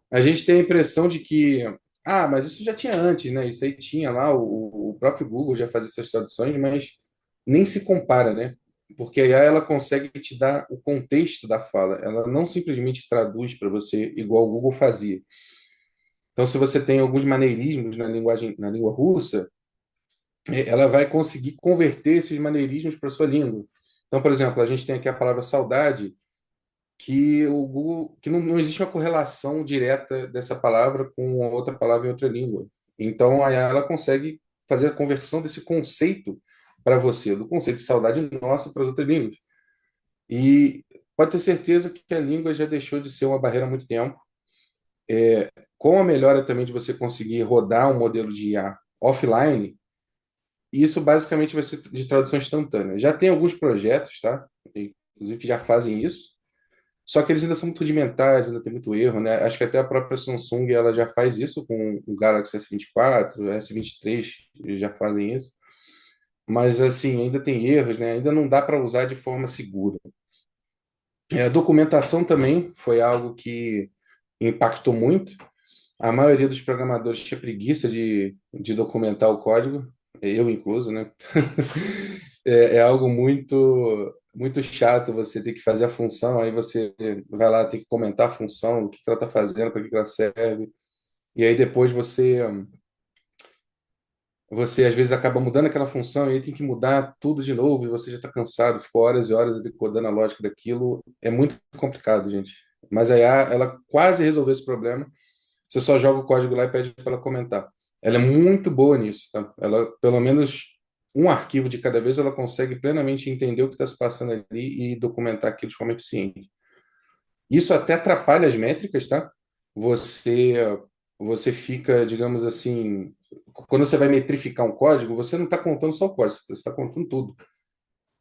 A gente tem a impressão de que, mas isso já tinha antes, né? Isso aí tinha lá, o próprio Google já fazia essas traduções, mas nem se compara, né? Porque aí ela consegue te dar o contexto da fala, ela não simplesmente traduz para você igual o Google fazia. Então, se você tem alguns maneirismos na língua russa, ela vai conseguir converter esses maneirismos para sua língua. Então, por exemplo, a gente tem aqui a palavra saudade, que o Google, que não existe uma correlação direta dessa palavra com outra palavra em outra língua. Então, aí ela consegue fazer a conversão desse conceito para você, do conceito de saudade nossa para as outras línguas. E pode ter certeza que a língua já deixou de ser uma barreira há muito tempo. Com a melhora também de você conseguir rodar um modelo de IA offline, isso basicamente vai ser de tradução instantânea. Já tem alguns projetos, tá? Inclusive que já fazem isso. Só que eles ainda são muito rudimentares, ainda tem muito erro, né? Acho que até a própria Samsung ela já faz isso com o Galaxy S24, o S23, eles já fazem isso. Mas assim, ainda tem erros, né? Ainda não dá para usar de forma segura. A documentação também foi algo que impactou muito. A maioria dos programadores tinha preguiça de documentar o código, eu incluso, né? É algo muito chato você ter que fazer a função, aí você vai lá ter que comentar a função, o que que ela está fazendo, para que que ela serve, e aí depois você às vezes acaba mudando aquela função e aí tem que mudar tudo de novo e você já está cansado, ficou horas e horas decodando a lógica daquilo. É muito complicado, gente. Mas a IA, ela quase resolveu esse problema. Você só joga o código lá e pede para ela comentar. Ela é muito boa nisso, tá? Ela, pelo menos um arquivo de cada vez, ela consegue plenamente entender o que está se passando ali e documentar aquilo de forma eficiente. Isso até atrapalha as métricas, tá? Você, você fica, digamos assim, quando você vai metrificar um código, você não está contando só o código, você está contando tudo.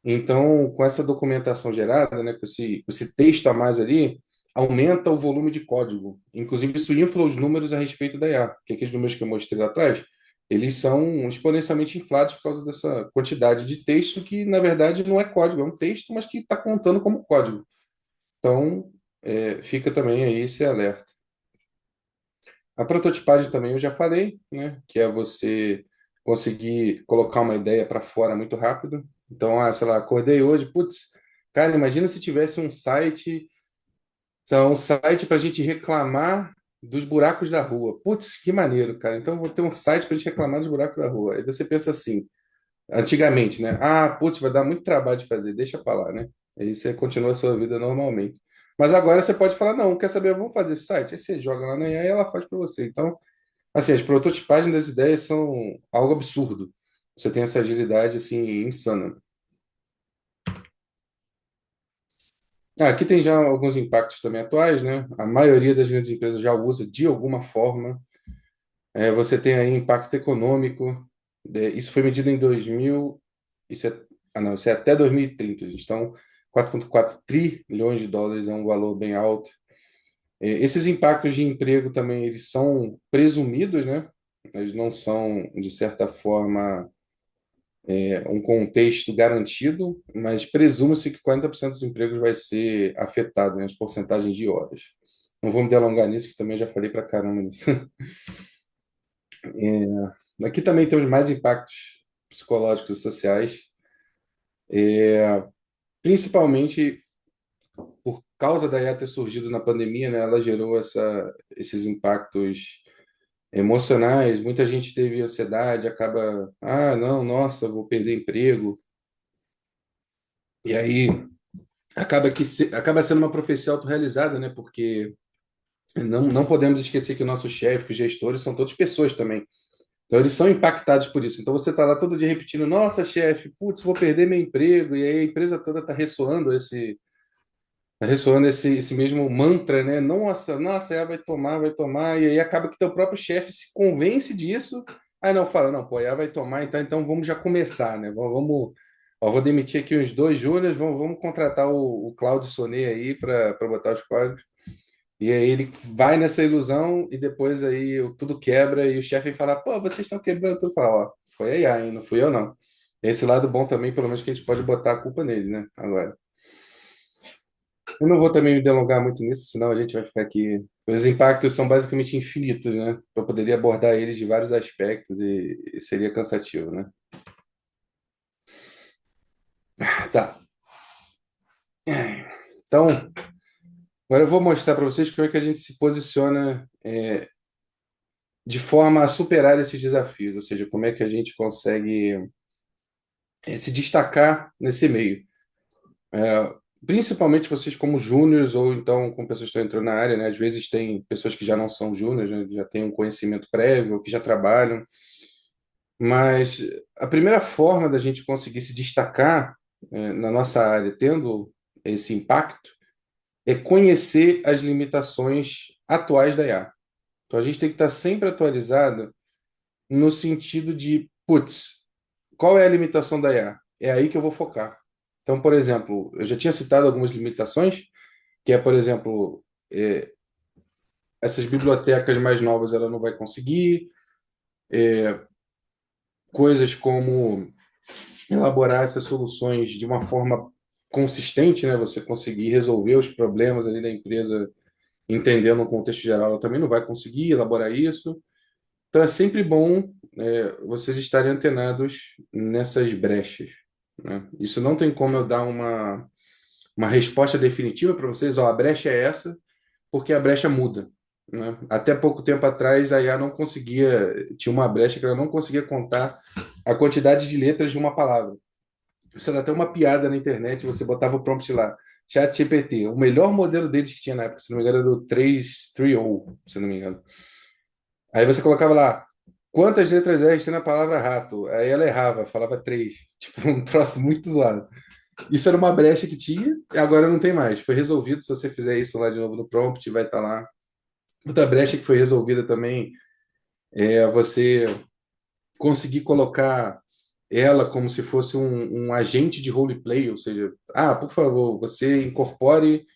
Então, com essa documentação gerada, né, com esse texto a mais ali, aumenta o volume de código. Inclusive, isso infla os números a respeito da IA, que aqueles números que eu mostrei lá atrás, eles são exponencialmente inflados por causa dessa quantidade de texto que, na verdade, não é código, é um texto, mas que está contando como código. Então, fica também aí esse alerta. A prototipagem também eu já falei, né, que é você conseguir colocar uma ideia para fora muito rápido. Então, sei lá, acordei hoje, putz, cara, imagina se tivesse um site São um site para a gente reclamar dos buracos da rua. Putz, que maneiro, cara. Então, eu vou ter um site para a gente reclamar dos buracos da rua. Aí você pensa assim, antigamente, né? Ah, putz, vai dar muito trabalho de fazer, deixa para lá, né? Aí você continua a sua vida normalmente. Mas agora você pode falar, não, quer saber, vamos fazer esse site? Aí você joga lá na IA e ela faz para você. Então, assim, as prototipagens das ideias são algo absurdo. Você tem essa agilidade, assim, insana. Ah, aqui tem já alguns impactos também atuais, né? A maioria das grandes empresas já usa de alguma forma. Você tem aí impacto econômico. Isso foi medido em 2000. Não, isso é até 2030, gente. Então, 4,4 trilhões de dólares é um valor bem alto. Esses impactos de emprego também, eles são presumidos, né? Eles não são, de certa forma, um contexto garantido, mas presume-se que 40% dos empregos vai ser afetado, né? As porcentagens de horas. Não vou me delongar nisso, que também já falei pra caramba nisso. Aqui também temos mais impactos psicológicos e sociais, principalmente por causa da IA ter surgido na pandemia, né? Ela gerou esses impactos emocionais. Muita gente teve ansiedade, acaba, ah, não, nossa, vou perder emprego. E aí acaba sendo uma profecia autorrealizada, né? Porque não podemos esquecer que o nosso chefe, os gestores, são todas pessoas também. Então, eles são impactados por isso. Então, você está lá todo dia repetindo: nossa, chefe, putz, vou perder meu emprego. E aí a empresa toda está ressoando esse mesmo mantra, né? Nossa, ela vai tomar. E aí acaba que teu próprio chefe se convence disso. Aí não, fala: não, pô, ela vai tomar, então vamos já começar, né? Ó, vou demitir aqui uns dois júniores, vamos contratar o Claudio Sonet aí para botar os códigos. E aí ele vai nessa ilusão e depois aí tudo quebra e o chefe fala: pô, vocês estão quebrando tudo. Fala: ó, foi a IA, hein? Não fui eu, não. Esse lado bom também, pelo menos que a gente pode botar a culpa nele, né? Agora. Eu não vou também me delongar muito nisso, senão a gente vai ficar aqui. Os impactos são basicamente infinitos, né? Eu poderia abordar eles de vários aspectos e seria cansativo, né? Tá. Então, agora eu vou mostrar para vocês como é que a gente se posiciona de forma a superar esses desafios, ou seja, como é que a gente consegue se destacar nesse meio. É, Principalmente vocês como júniores ou então com pessoas que estão entrando na área, né? Às vezes tem pessoas que já não são júniores, né? Já têm um conhecimento prévio, que já trabalham, mas a primeira forma da gente conseguir se destacar, na nossa área, tendo esse impacto, é conhecer as limitações atuais da IA. Então a gente tem que estar sempre atualizado no sentido de, putz, qual é a limitação da IA? É aí que eu vou focar. Então, por exemplo, eu já tinha citado algumas limitações, que é, por exemplo, essas bibliotecas mais novas ela não vai conseguir, coisas como elaborar essas soluções de uma forma consistente, né? Você conseguir resolver os problemas ali da empresa, entendendo o contexto geral, ela também não vai conseguir elaborar isso. Então é sempre bom vocês estarem antenados nessas brechas, né? Isso não tem como eu dar uma resposta definitiva para vocês, ó, a brecha é essa, porque a brecha muda, né? Até pouco tempo atrás, a IA não conseguia, tinha uma brecha que ela não conseguia contar a quantidade de letras de uma palavra. Isso era até uma piada na internet, você botava o prompt lá, ChatGPT, o melhor modelo deles que tinha na época, se não me engano, era do 330, se não me engano. Aí você colocava lá, quantas letras R tem na palavra rato? Aí ela errava, falava três. Tipo, um troço muito zoado. Isso era uma brecha que tinha, e agora não tem mais. Foi resolvido, se você fizer isso lá de novo no prompt, vai estar lá. Outra brecha que foi resolvida também é você conseguir colocar ela como se fosse um agente de roleplay, ou seja, por favor, você incorpore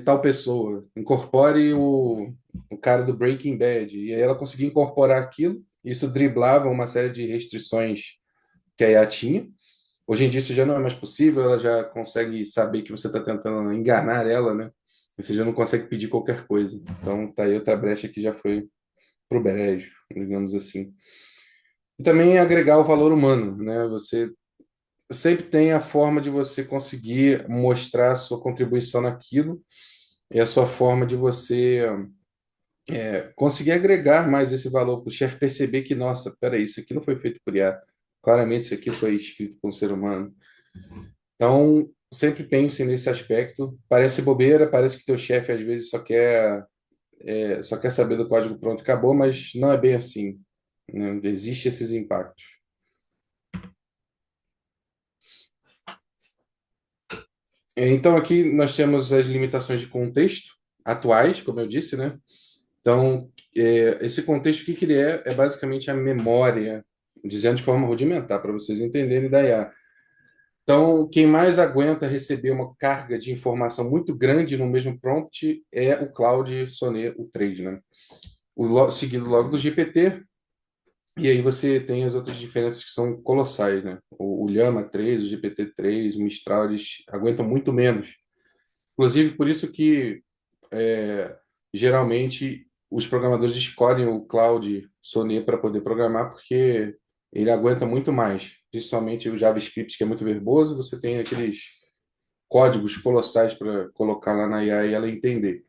tal pessoa, incorpore o cara do Breaking Bad, e aí ela conseguia incorporar aquilo, isso driblava uma série de restrições que a IA tinha. Hoje em dia isso já não é mais possível, ela já consegue saber que você está tentando enganar ela, né? Você já não consegue pedir qualquer coisa. Então tá aí outra brecha que já foi pro brejo, digamos assim. E também agregar o valor humano, né? Você sempre tem a forma de você conseguir mostrar a sua contribuição naquilo é a sua forma de você conseguir agregar mais esse valor para o chefe perceber que, nossa, peraí, isso aqui não foi feito por IA. Claramente isso aqui foi escrito por um ser humano. Então, sempre pense nesse aspecto. Parece bobeira, parece que teu chefe às vezes só quer saber do código pronto e acabou, mas não é bem assim, né? Existem esses impactos. Então, aqui nós temos as limitações de contexto atuais, como eu disse, né? Então, esse contexto, o que que ele é? É basicamente a memória, dizendo de forma rudimentar, para vocês entenderem da IA. Então, quem mais aguenta receber uma carga de informação muito grande no mesmo prompt é o Claude Sonnet, o 3, né? Seguido logo do GPT, e aí você tem as outras diferenças que são colossais, né? O Llama 3, o GPT-3, o Mistral, eles aguentam muito menos. Inclusive, por isso que é, geralmente os programadores escolhem o Claude Sonnet para poder programar, porque ele aguenta muito mais. Principalmente o JavaScript, que é muito verboso, você tem aqueles códigos colossais para colocar lá na IA e ela entender.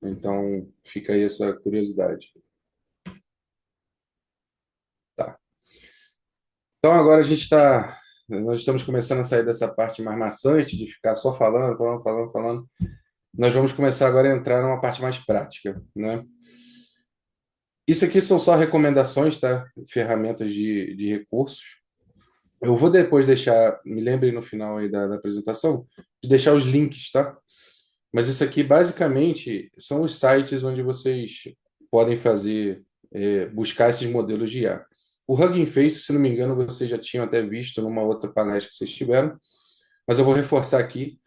Então, fica aí essa curiosidade. Tá. Então, agora nós estamos começando a sair dessa parte mais maçante de ficar só falando, falando, falando, falando. Nós vamos começar agora a entrar numa parte mais prática, né? Isso aqui são só recomendações, tá? Ferramentas de recursos. Eu vou depois deixar, me lembrem no final aí da apresentação, de deixar os links, tá? Mas isso aqui basicamente são os sites onde vocês podem buscar esses modelos de IA. O Hugging Face, se não me engano, vocês já tinham até visto numa outra palestra que vocês tiveram, mas eu vou reforçar aqui.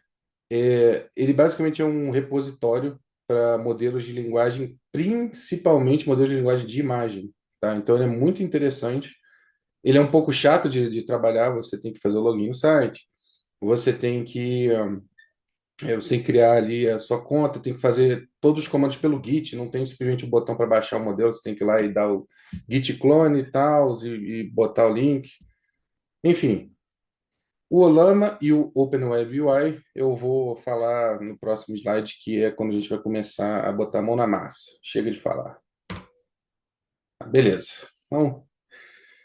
Ele basicamente é um repositório para modelos de linguagem, principalmente modelos de linguagem de imagem, tá? Então ele é muito interessante. Ele é um pouco chato de trabalhar, você tem que fazer o login no site, você tem que você tem que criar ali a sua conta, tem que fazer todos os comandos pelo Git, não tem simplesmente o botão para baixar o modelo, você tem que ir lá e dar o Git clone e tal, e botar o link. Enfim, o Olama e o OpenWeb UI eu vou falar no próximo slide, que é quando a gente vai começar a botar a mão na massa. Chega de falar. Beleza. Então,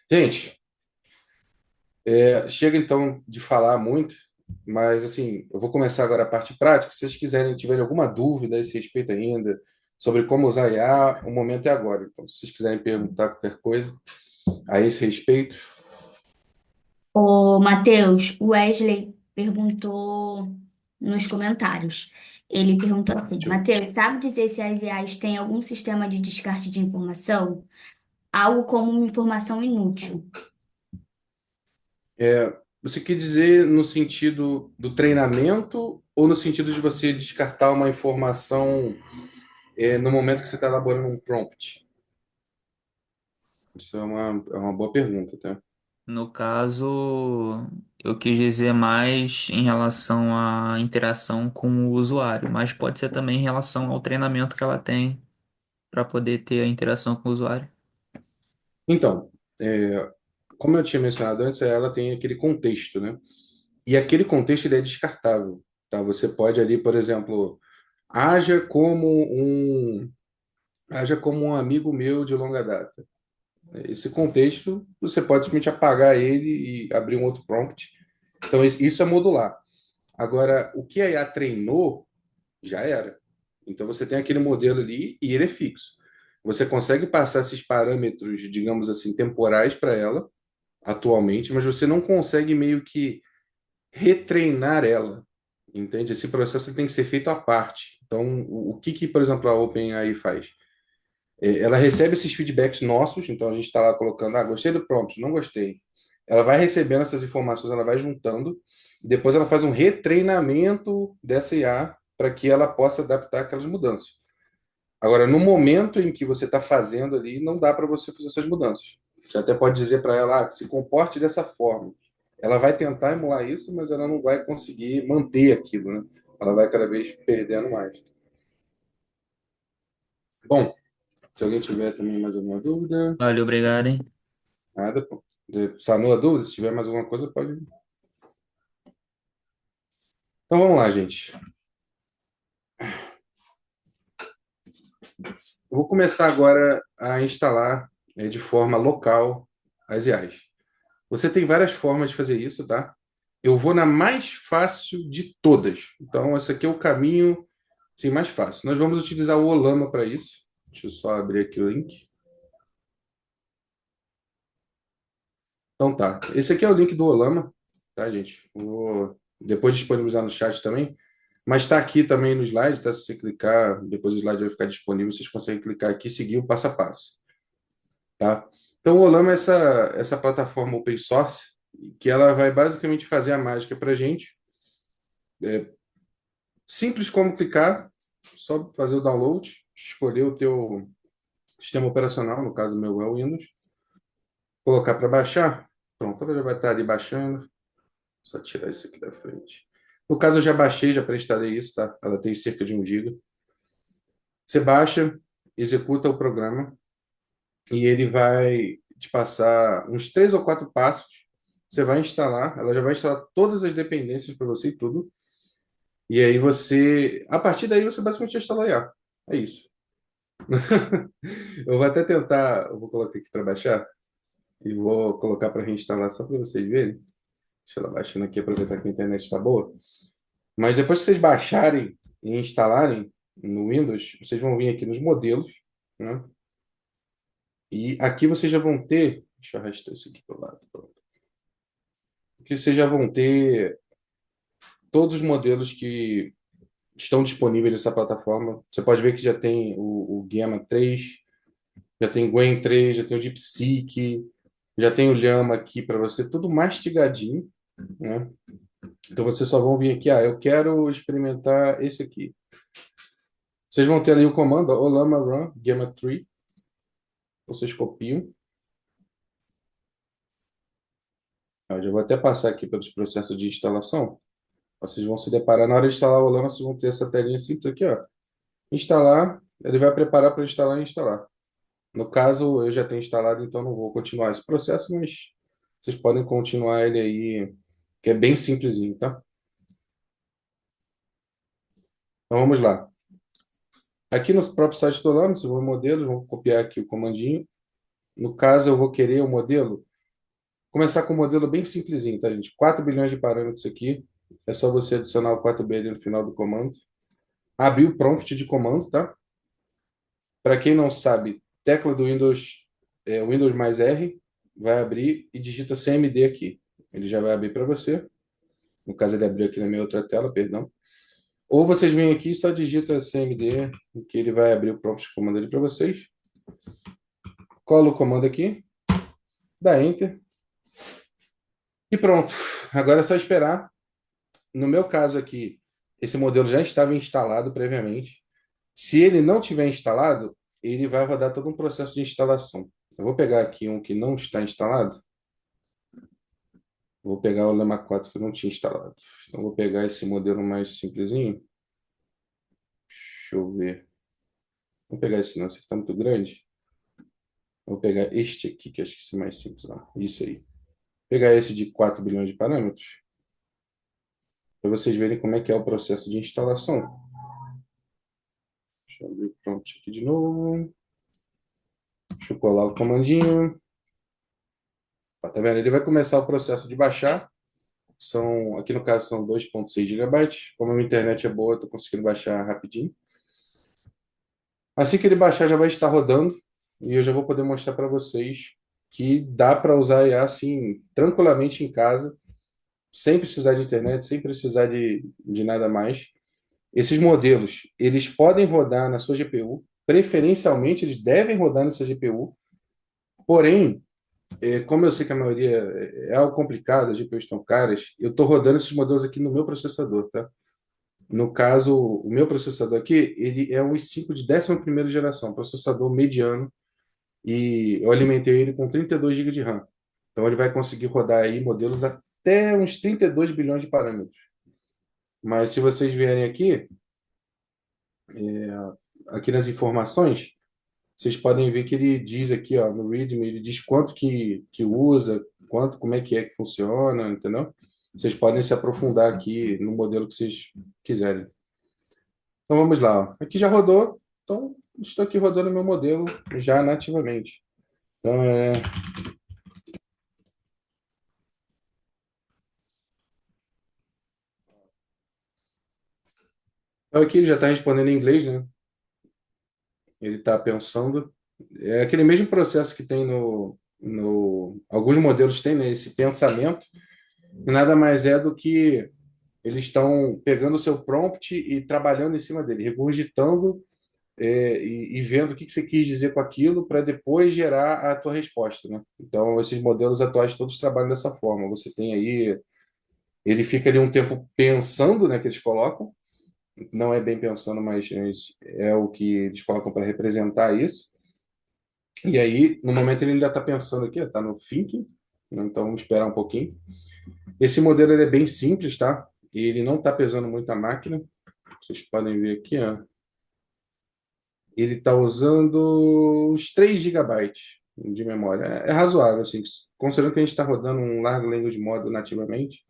gente, chega então de falar muito, mas assim, eu vou começar agora a parte prática. Se vocês quiserem, tiverem alguma dúvida a esse respeito ainda, sobre como usar IA, o momento é agora. Então, se vocês quiserem perguntar qualquer coisa a esse respeito.
Ô, Matheus, o Wesley perguntou nos comentários. Ele perguntou assim: Matheus, sabe dizer se as IAs têm algum sistema de descarte de informação? Algo como uma informação inútil.
Você quer dizer no sentido do treinamento ou no sentido de você descartar uma informação no momento que você está elaborando um prompt? Isso é uma boa pergunta, tá?
No caso, eu quis dizer mais em relação à interação com o usuário, mas pode ser também em relação ao treinamento que ela tem para poder ter a interação com o usuário.
Então, é, como eu tinha mencionado antes, ela tem aquele contexto, né? E aquele contexto ele é descartável, tá? Você pode ali, por exemplo, haja como um, haja como um amigo meu de longa data. Esse contexto, você pode simplesmente apagar ele e abrir um outro prompt. Então, isso é modular. Agora, o que a IA treinou, já era. Então, você tem aquele modelo ali e ele é fixo. Você consegue passar esses parâmetros, digamos assim, temporais para ela, atualmente, mas você não consegue meio que retreinar ela, entende? Esse processo tem que ser feito à parte. Então, o que que, por exemplo, a OpenAI faz? Ela recebe esses feedbacks nossos, então a gente está lá colocando, gostei do prompt, não gostei. Ela vai recebendo essas informações, ela vai juntando, e depois ela faz um retreinamento dessa IA para que ela possa adaptar aquelas mudanças. Agora, no momento em que você está fazendo ali, não dá para você fazer essas mudanças. Você até pode dizer para ela, que se comporte dessa forma. Ela vai tentar emular isso, mas ela não vai conseguir manter aquilo, né? Ela vai cada vez perdendo mais. Bom, se alguém tiver também mais alguma dúvida,
Valeu, obrigado, hein?
nada, pô. Sanou a dúvida? Se tiver mais alguma coisa, pode. Então vamos lá, gente. Eu vou começar agora a instalar de forma local as IAs. Você tem várias formas de fazer isso, tá? Eu vou na mais fácil de todas. Então, esse aqui é o caminho, sim, mais fácil. Nós vamos utilizar o Olama para isso. Deixa eu só abrir aqui o link. Então tá, esse aqui é o link do Olama, tá, gente? Vou depois disponibilizar no chat também, mas está aqui também no slide, tá? Se você clicar, depois o slide vai ficar disponível, vocês conseguem clicar aqui e seguir o passo a passo, tá? Então o Olama é essa plataforma open source que ela vai basicamente fazer a mágica para gente. Simples como clicar, só fazer o download, escolher o teu sistema operacional, no caso o meu é o Windows, colocar para baixar, pronto, ela já vai estar ali baixando. Só tirar isso aqui da frente. No caso, eu já baixei, já preinstalei isso, tá? Ela tem cerca de 1 GB. Você baixa, executa o programa e ele vai te passar uns 3 ou 4 passos. Você vai instalar, ela já vai instalar todas as dependências para você e tudo. E aí a partir daí você basicamente já instalou a IA. É isso. Eu vou até tentar, eu vou colocar aqui para baixar e vou colocar para reinstalar só para vocês verem. Deixa ela baixando aqui, aproveitar que a internet está boa. Mas depois que vocês baixarem e instalarem no Windows, vocês vão vir aqui nos modelos, né? E aqui vocês já vão ter, deixa eu arrastar isso aqui para o lado. Pronto. Aqui vocês já vão ter todos os modelos que estão disponíveis nessa plataforma. Você pode ver que já tem o Gemma 3, já tem o Gwen 3, já tem o DeepSeek, já tem o Llama aqui para você, tudo mastigadinho, né? Então vocês só vão vir aqui, eu quero experimentar esse aqui. Vocês vão ter ali o comando, ó, Olama Run Gamma 3. Vocês copiam. Eu já vou até passar aqui pelos processos de instalação. Vocês vão se deparar, na hora de instalar o Olama, vocês vão ter essa telinha simples aqui, ó. Instalar, ele vai preparar para instalar e instalar. No caso, eu já tenho instalado, então não vou continuar esse processo, mas vocês podem continuar ele aí, que é bem simplesinho, tá? Então vamos lá. Aqui no próprio site do Olama, vocês vão em modelos, vão copiar aqui o comandinho. No caso, eu vou querer o modelo. Começar com um modelo bem simplesinho, tá, gente? 4 bilhões de parâmetros aqui. É só você adicionar o 4B ali no final do comando. Abrir o prompt de comando, tá? Para quem não sabe, tecla do Windows, Windows mais R, vai abrir e digita CMD aqui. Ele já vai abrir para você. No caso, ele abriu aqui na minha outra tela, perdão. Ou vocês vêm aqui e só digita CMD, que ele vai abrir o prompt de comando ali para vocês. Cola o comando aqui, dá Enter. E pronto. Agora é só esperar. No meu caso aqui, esse modelo já estava instalado previamente. Se ele não tiver instalado, ele vai rodar todo um processo de instalação. Eu vou pegar aqui um que não está instalado. Vou pegar o Llama 4 que eu não tinha instalado. Então, vou pegar esse modelo mais simplesinho. Deixa eu ver. Vou pegar esse não, esse aqui está muito grande. Vou pegar este aqui, que acho que esse é mais simples. Isso aí. Vou pegar esse de 4 bilhões de parâmetros. Para vocês verem como é que é o processo de instalação. Deixa eu abrir o prompt aqui de novo. Deixa eu colar o comandinho. Tá vendo? Ele vai começar o processo de baixar. Aqui no caso são 2,6 GB. Como a minha internet é boa, eu estou conseguindo baixar rapidinho. Assim que ele baixar, já vai estar rodando. E eu já vou poder mostrar para vocês que dá para usar a IA assim, tranquilamente em casa, sem precisar de internet, sem precisar de nada mais. Esses modelos, eles podem rodar na sua GPU. Preferencialmente, eles devem rodar na sua GPU. Porém, como eu sei que a maioria é algo complicado, as GPUs estão caras, eu estou rodando esses modelos aqui no meu processador, tá? No caso, o meu processador aqui, ele é um i5 de 11ª geração, processador mediano, e eu alimentei ele com 32 GB de RAM. Então, ele vai conseguir rodar aí modelos até uns 32 bilhões de parâmetros. Mas se vocês vierem aqui nas informações, vocês podem ver que ele diz aqui, ó, no README, ele diz quanto que usa, como é que funciona, entendeu? Vocês podem se aprofundar aqui no modelo que vocês quiserem. Então vamos lá, ó. Aqui já rodou, Então, estou aqui rodando meu modelo já nativamente. Então, aqui ele já está respondendo em inglês, né? Ele está pensando. É aquele mesmo processo que tem alguns modelos têm, né? Esse pensamento, que nada mais é do que eles estão pegando o seu prompt e trabalhando em cima dele, regurgitando, e vendo o que que você quis dizer com aquilo para depois gerar a tua resposta, né? Então, esses modelos atuais todos trabalham dessa forma. Você tem aí, ele fica ali um tempo pensando, né, que eles colocam, não é bem pensando, mas é o que eles colocam para representar isso. E aí, no momento, ele ainda está pensando aqui, está no thinking, né? Então vamos esperar um pouquinho. Esse modelo ele é bem simples, tá? E ele não está pesando muito a máquina. Vocês podem ver aqui, ó. Ele está usando uns 3 gigabytes de memória. É razoável, assim, considerando que a gente está rodando um largo language model nativamente,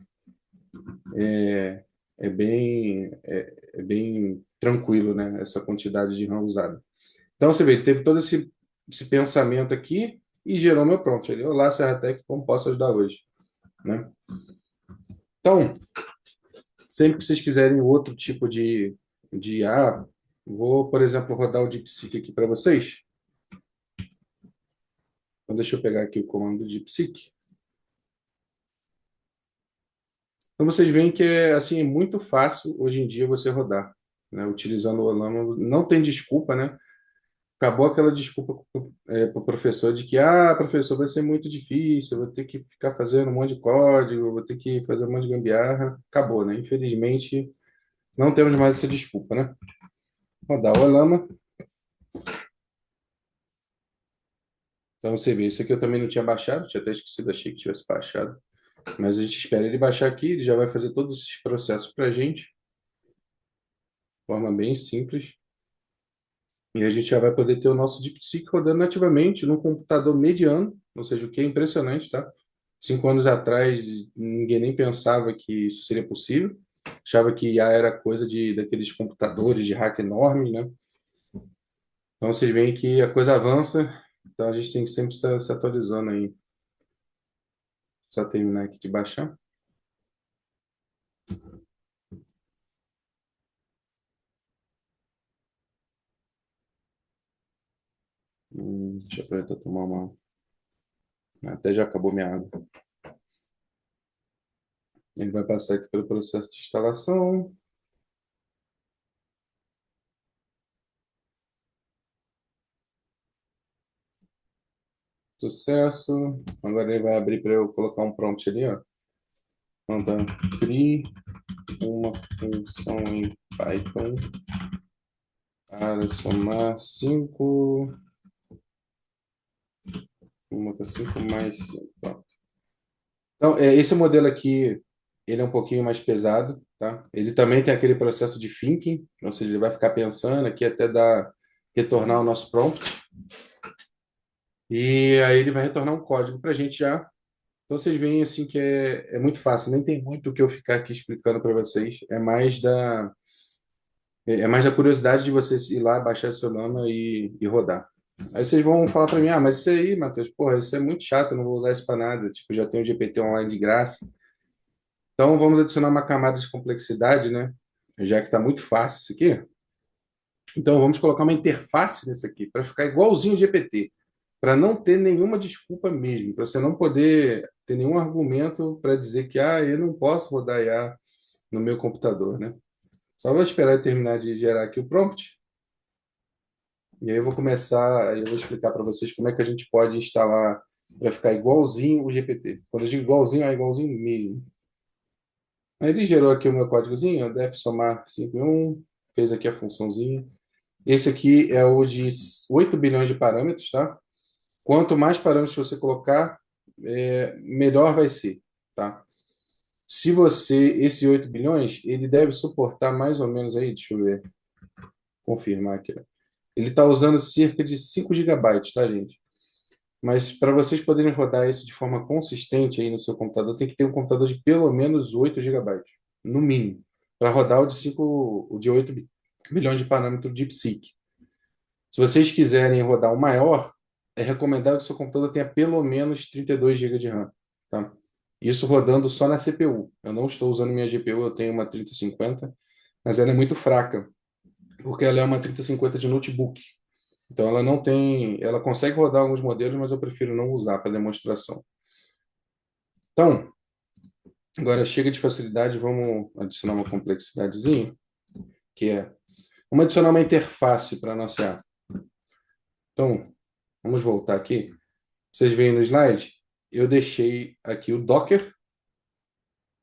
é bem tranquilo, né? Essa quantidade de RAM usada. Então, você vê, ele teve todo esse pensamento aqui e gerou meu prompt. Ele, olá, Serratec, como posso ajudar hoje? Né? Então, sempre que vocês quiserem outro tipo de IA, vou, por exemplo, rodar o DeepSeek aqui para vocês. Então, deixa eu pegar aqui o comando do DeepSeek. Então, vocês veem que assim, é muito fácil hoje em dia você rodar, né? Utilizando o Olama. Não tem desculpa, né? Acabou aquela desculpa para o professor de que, professor, vai ser muito difícil, eu vou ter que ficar fazendo um monte de código, vou ter que fazer um monte de gambiarra. Acabou, né? Infelizmente, não temos mais essa desculpa, né? Rodar o Olama. Então você vê, isso aqui eu também não tinha baixado, tinha até esquecido, achei que tivesse baixado. Mas a gente espera ele baixar aqui, ele já vai fazer todos esses processos para a gente, de forma bem simples. E a gente já vai poder ter o nosso DeepSeek rodando nativamente num computador mediano, ou seja, o que é impressionante, tá? 5 anos atrás, ninguém nem pensava que isso seria possível. Achava que IA era coisa daqueles computadores de hack enormes, né? Então vocês veem que a coisa avança, então a gente tem que sempre estar se atualizando aí. Só terminar aqui de baixar. Deixa eu aproveitar e tomar uma. Até já acabou minha água. Ele vai passar aqui pelo processo de instalação. Sucesso. Agora ele vai abrir para eu colocar um prompt ali, ó. Manda crie uma função em Python para somar 5. Vou botar 5 mais 5. Pronto. Então, esse modelo aqui, ele é um pouquinho mais pesado, tá? Ele também tem aquele processo de thinking, ou seja, ele vai ficar pensando aqui até retornar o nosso prompt. E aí ele vai retornar um código para a gente já. Então vocês veem assim que é muito fácil, nem tem muito o que eu ficar aqui explicando para vocês. É mais da curiosidade de vocês ir lá, baixar seu Lama e rodar. Aí vocês vão falar para mim, mas isso aí, Matheus, porra, isso é muito chato, eu não vou usar isso para nada. Tipo, já tem o GPT online de graça. Então vamos adicionar uma camada de complexidade, né? Já que está muito fácil isso aqui. Então vamos colocar uma interface nisso aqui para ficar igualzinho o GPT, para não ter nenhuma desculpa mesmo, para você não poder ter nenhum argumento para dizer que eu não posso rodar IA no meu computador, né? Só vou esperar eu terminar de gerar aqui o prompt. E aí eu vou começar, eu vou explicar para vocês como é que a gente pode instalar para ficar igualzinho o GPT. Quando eu digo igualzinho, é igualzinho mesmo. Aí ele gerou aqui o meu códigozinho, deve somar 5 em 1, fez aqui a funçãozinha. Esse aqui é o de 8 bilhões de parâmetros, tá? Quanto mais parâmetros você colocar, melhor vai ser, tá? Se esse 8 bilhões, ele deve suportar mais ou menos aí, deixa eu ver, confirmar aqui, ó. Ele está usando cerca de 5 gigabytes, tá, gente? Mas para vocês poderem rodar isso de forma consistente aí no seu computador, tem que ter um computador de pelo menos 8 gigabytes, no mínimo, para rodar o de 8 bilhões de parâmetros DeepSeek. Se vocês quiserem rodar o maior, é recomendável que o seu computador tenha pelo menos 32 GB de RAM, tá? Isso rodando só na CPU. Eu não estou usando minha GPU, eu tenho uma 3050, mas ela é muito fraca, porque ela é uma 3050 de notebook. Então ela não tem, ela consegue rodar alguns modelos, mas eu prefiro não usar para demonstração. Então, agora chega de facilidade, vamos adicionar uma complexidadezinha, que é, vamos adicionar uma interface para a nossa IA. Então, vamos voltar aqui. Vocês veem no slide, eu deixei aqui o Docker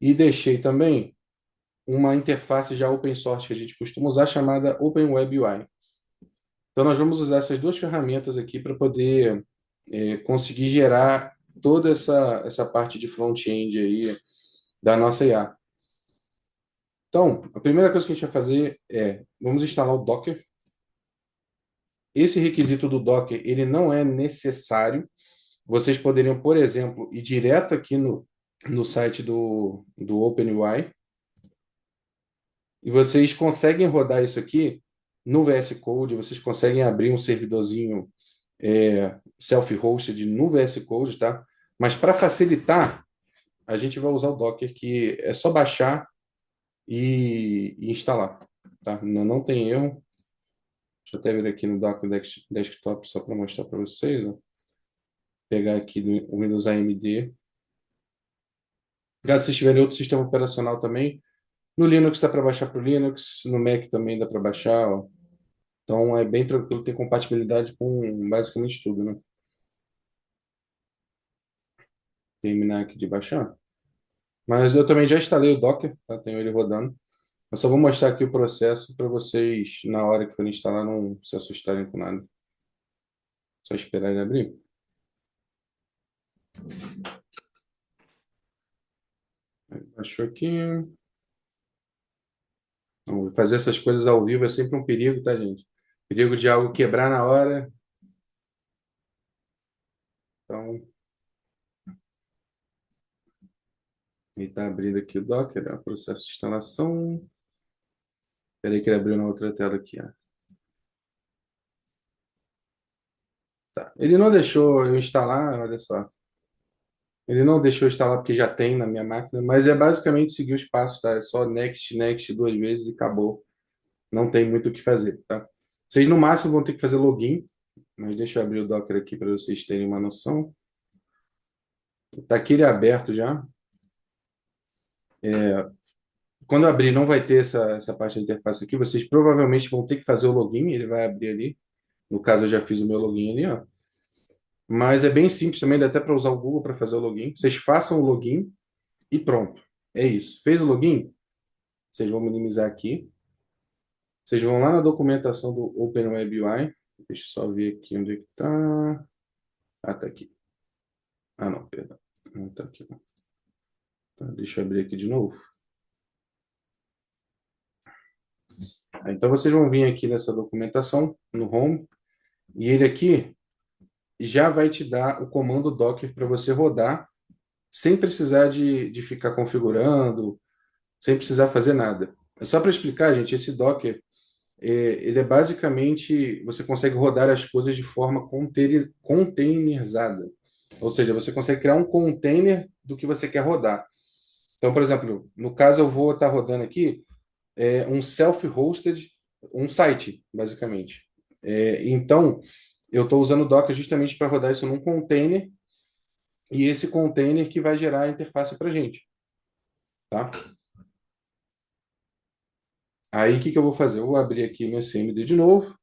e deixei também uma interface já open source que a gente costuma usar, chamada Open Web UI. Então, nós vamos usar essas duas ferramentas aqui para poder conseguir gerar toda essa parte de front-end aí da nossa IA. Então, a primeira coisa que a gente vai fazer é, vamos instalar o Docker. Esse requisito do Docker, ele não é necessário. Vocês poderiam, por exemplo, ir direto aqui no site do OpenUI e vocês conseguem rodar isso aqui no VS Code, vocês conseguem abrir um servidorzinho self-hosted no VS Code, tá? Mas para facilitar, a gente vai usar o Docker, que é só baixar e instalar, tá? Não tem erro. Deixa eu até vir aqui no Docker Desktop só para mostrar para vocês, ó. Pegar aqui do Windows AMD. Caso vocês tiverem outro sistema operacional também, no Linux dá para baixar para o Linux, no Mac também dá para baixar, ó. Então é bem tranquilo, tem compatibilidade com basicamente tudo, né? Terminar aqui de baixar. Mas eu também já instalei o Docker, tá? Tenho ele rodando. Eu só vou mostrar aqui o processo para vocês, na hora que forem instalar, não se assustarem com nada. Só esperar ele abrir. Baixou aqui. Então, fazer essas coisas ao vivo é sempre um perigo, tá, gente? Perigo de algo quebrar na hora. Então, ele está abrindo aqui o Docker, o processo de instalação. Espera aí que ele abriu na outra tela aqui, ó. Tá. Ele não deixou eu instalar, olha só. Ele não deixou eu instalar porque já tem na minha máquina, mas é basicamente seguir os passos, tá? É só next, next duas vezes e acabou. Não tem muito o que fazer, tá? Vocês no máximo vão ter que fazer login, mas deixa eu abrir o Docker aqui para vocês terem uma noção. Tá aqui ele aberto já. Quando eu abrir, não vai ter essa parte da interface aqui. Vocês provavelmente vão ter que fazer o login, ele vai abrir ali. No caso, eu já fiz o meu login ali, ó. Mas é bem simples também, dá até para usar o Google para fazer o login. Vocês façam o login e pronto. É isso. Fez o login? Vocês vão minimizar aqui. Vocês vão lá na documentação do OpenWebUI. Deixa eu só ver aqui onde é que tá. Ah, tá aqui. Ah, não, perdão. Não tá aqui, não. Tá, deixa eu abrir aqui de novo. Então, vocês vão vir aqui nessa documentação, no Home, e ele aqui já vai te dar o comando Docker para você rodar, sem precisar de ficar configurando, sem precisar fazer nada. É só para explicar, gente, esse Docker, ele é basicamente, você consegue rodar as coisas de forma containerizada. Ou seja, você consegue criar um container do que você quer rodar. Então, por exemplo, no caso eu vou estar rodando aqui um self-hosted, um site, basicamente. Então, eu estou usando o Docker justamente para rodar isso num container, e esse container que vai gerar a interface para a gente, tá? Aí, o que que eu vou fazer? Eu vou abrir aqui meu CMD de novo.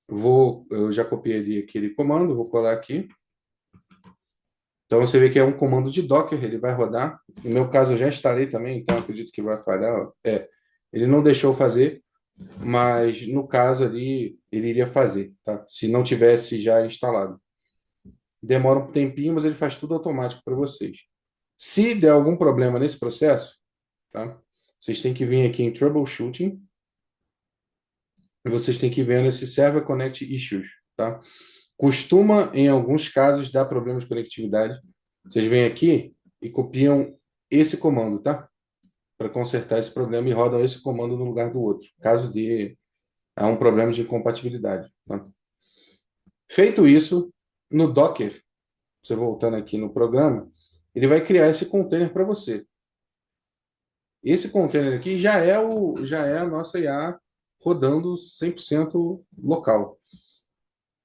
Eu já copiei ali aquele comando, vou colar aqui. Então, você vê que é um comando de Docker, ele vai rodar. No meu caso, eu já instalei também, então acredito que vai falhar. Ele não deixou fazer, mas no caso ali, ele iria fazer, tá? Se não tivesse já instalado. Demora um tempinho, mas ele faz tudo automático para vocês. Se der algum problema nesse processo, tá? Vocês têm que vir aqui em Troubleshooting e vocês têm que ver nesse Server Connect Issues, tá? Costuma, em alguns casos, dar problemas de conectividade. Vocês vêm aqui e copiam esse comando, tá? para consertar esse problema e rodam esse comando no lugar do outro, caso de há um problema de incompatibilidade. Tá? Feito isso, no Docker, você voltando aqui no programa, ele vai criar esse container para você. Esse container aqui já é a nossa IA rodando 100% local.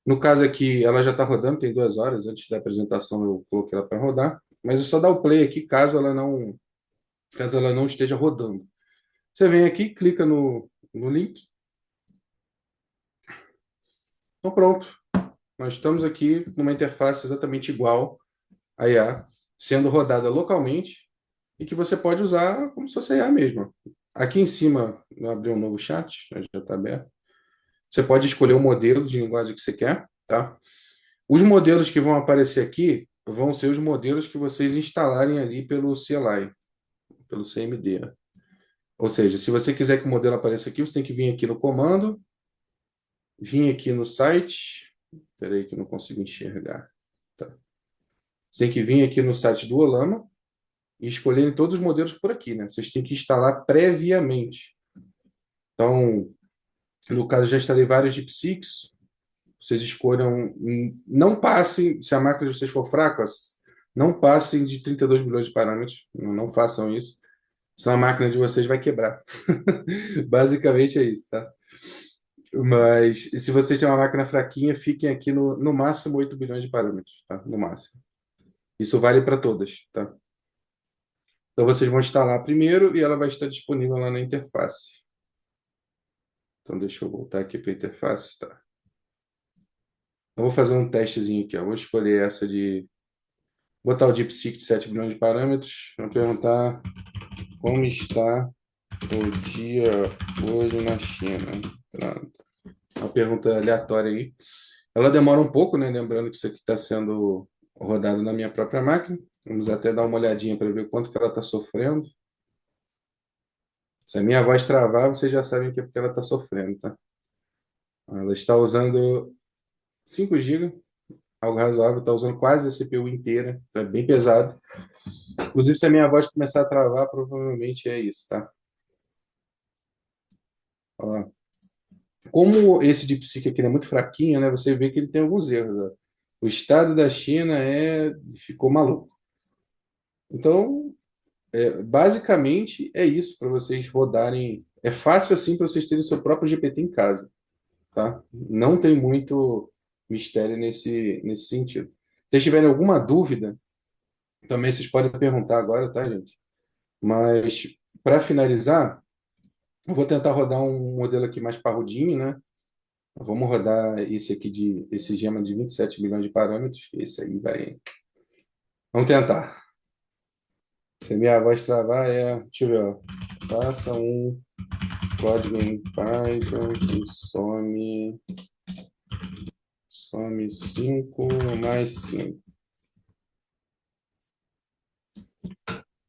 No caso aqui, ela já está rodando, tem 2 horas. Antes da apresentação eu coloquei ela para rodar, mas é só dar o play aqui caso ela não esteja rodando. Você vem aqui, clica no link. Então pronto, nós estamos aqui numa interface exatamente igual à IA, sendo rodada localmente e que você pode usar como se fosse a IA mesma. Aqui em cima, eu abri um novo chat, já está aberto. Você pode escolher o modelo de linguagem que você quer, tá? Os modelos que vão aparecer aqui vão ser os modelos que vocês instalarem ali pelo CLI, pelo CMD. Ou seja, se você quiser que o modelo apareça aqui, você tem que vir aqui no comando, vir aqui no site. Espera aí que eu não consigo enxergar. Tá. Você tem que vir aqui no site do Olama e escolherem todos os modelos por aqui, né? Vocês têm que instalar previamente. Então, no caso, eu já instalei vários DeepSeeks. Vocês escolham, não passem, se a máquina de vocês for fraca, não passem de 32 bilhões de parâmetros, não façam isso, senão a máquina de vocês vai quebrar. Basicamente é isso, tá? Mas se vocês têm uma máquina fraquinha, fiquem aqui no máximo 8 bilhões de parâmetros, tá? No máximo. Isso vale para todas, tá? Então vocês vão instalar primeiro e ela vai estar disponível lá na interface. Então deixa eu voltar aqui para a interface, tá? Eu vou fazer um testezinho aqui, ó. Vou escolher essa de botar o DeepSeek de 7 bilhões de parâmetros. Vou perguntar como está o dia hoje na China. Pronto. Uma pergunta aleatória aí. Ela demora um pouco, né? Lembrando que isso aqui está sendo rodado na minha própria máquina. Vamos até dar uma olhadinha para ver quanto que ela está sofrendo. Se a minha voz travar, vocês já sabem que é porque ela está sofrendo, tá? Ela está usando 5 GB, algo razoável, está usando quase a CPU inteira, é bem pesado. Inclusive, se a minha voz começar a travar, provavelmente é isso, tá? Ó. Como esse DeepSeek aqui é muito fraquinho, né? Você vê que ele tem alguns erros. Ó. O estado da China ficou maluco. Então, basicamente é isso para vocês rodarem. É fácil assim para vocês terem seu próprio GPT em casa, tá? Não tem muito mistério nesse sentido. Se vocês tiverem alguma dúvida, também vocês podem perguntar agora, tá, gente? Mas para finalizar, eu vou tentar rodar um modelo aqui mais parrudinho, né? Vamos rodar esse gema de 27 milhões de parâmetros. Esse aí vai. Vamos tentar. Se a minha voz travar, deixa eu ver, ó. Faça um código em Python que some 5 mais 5.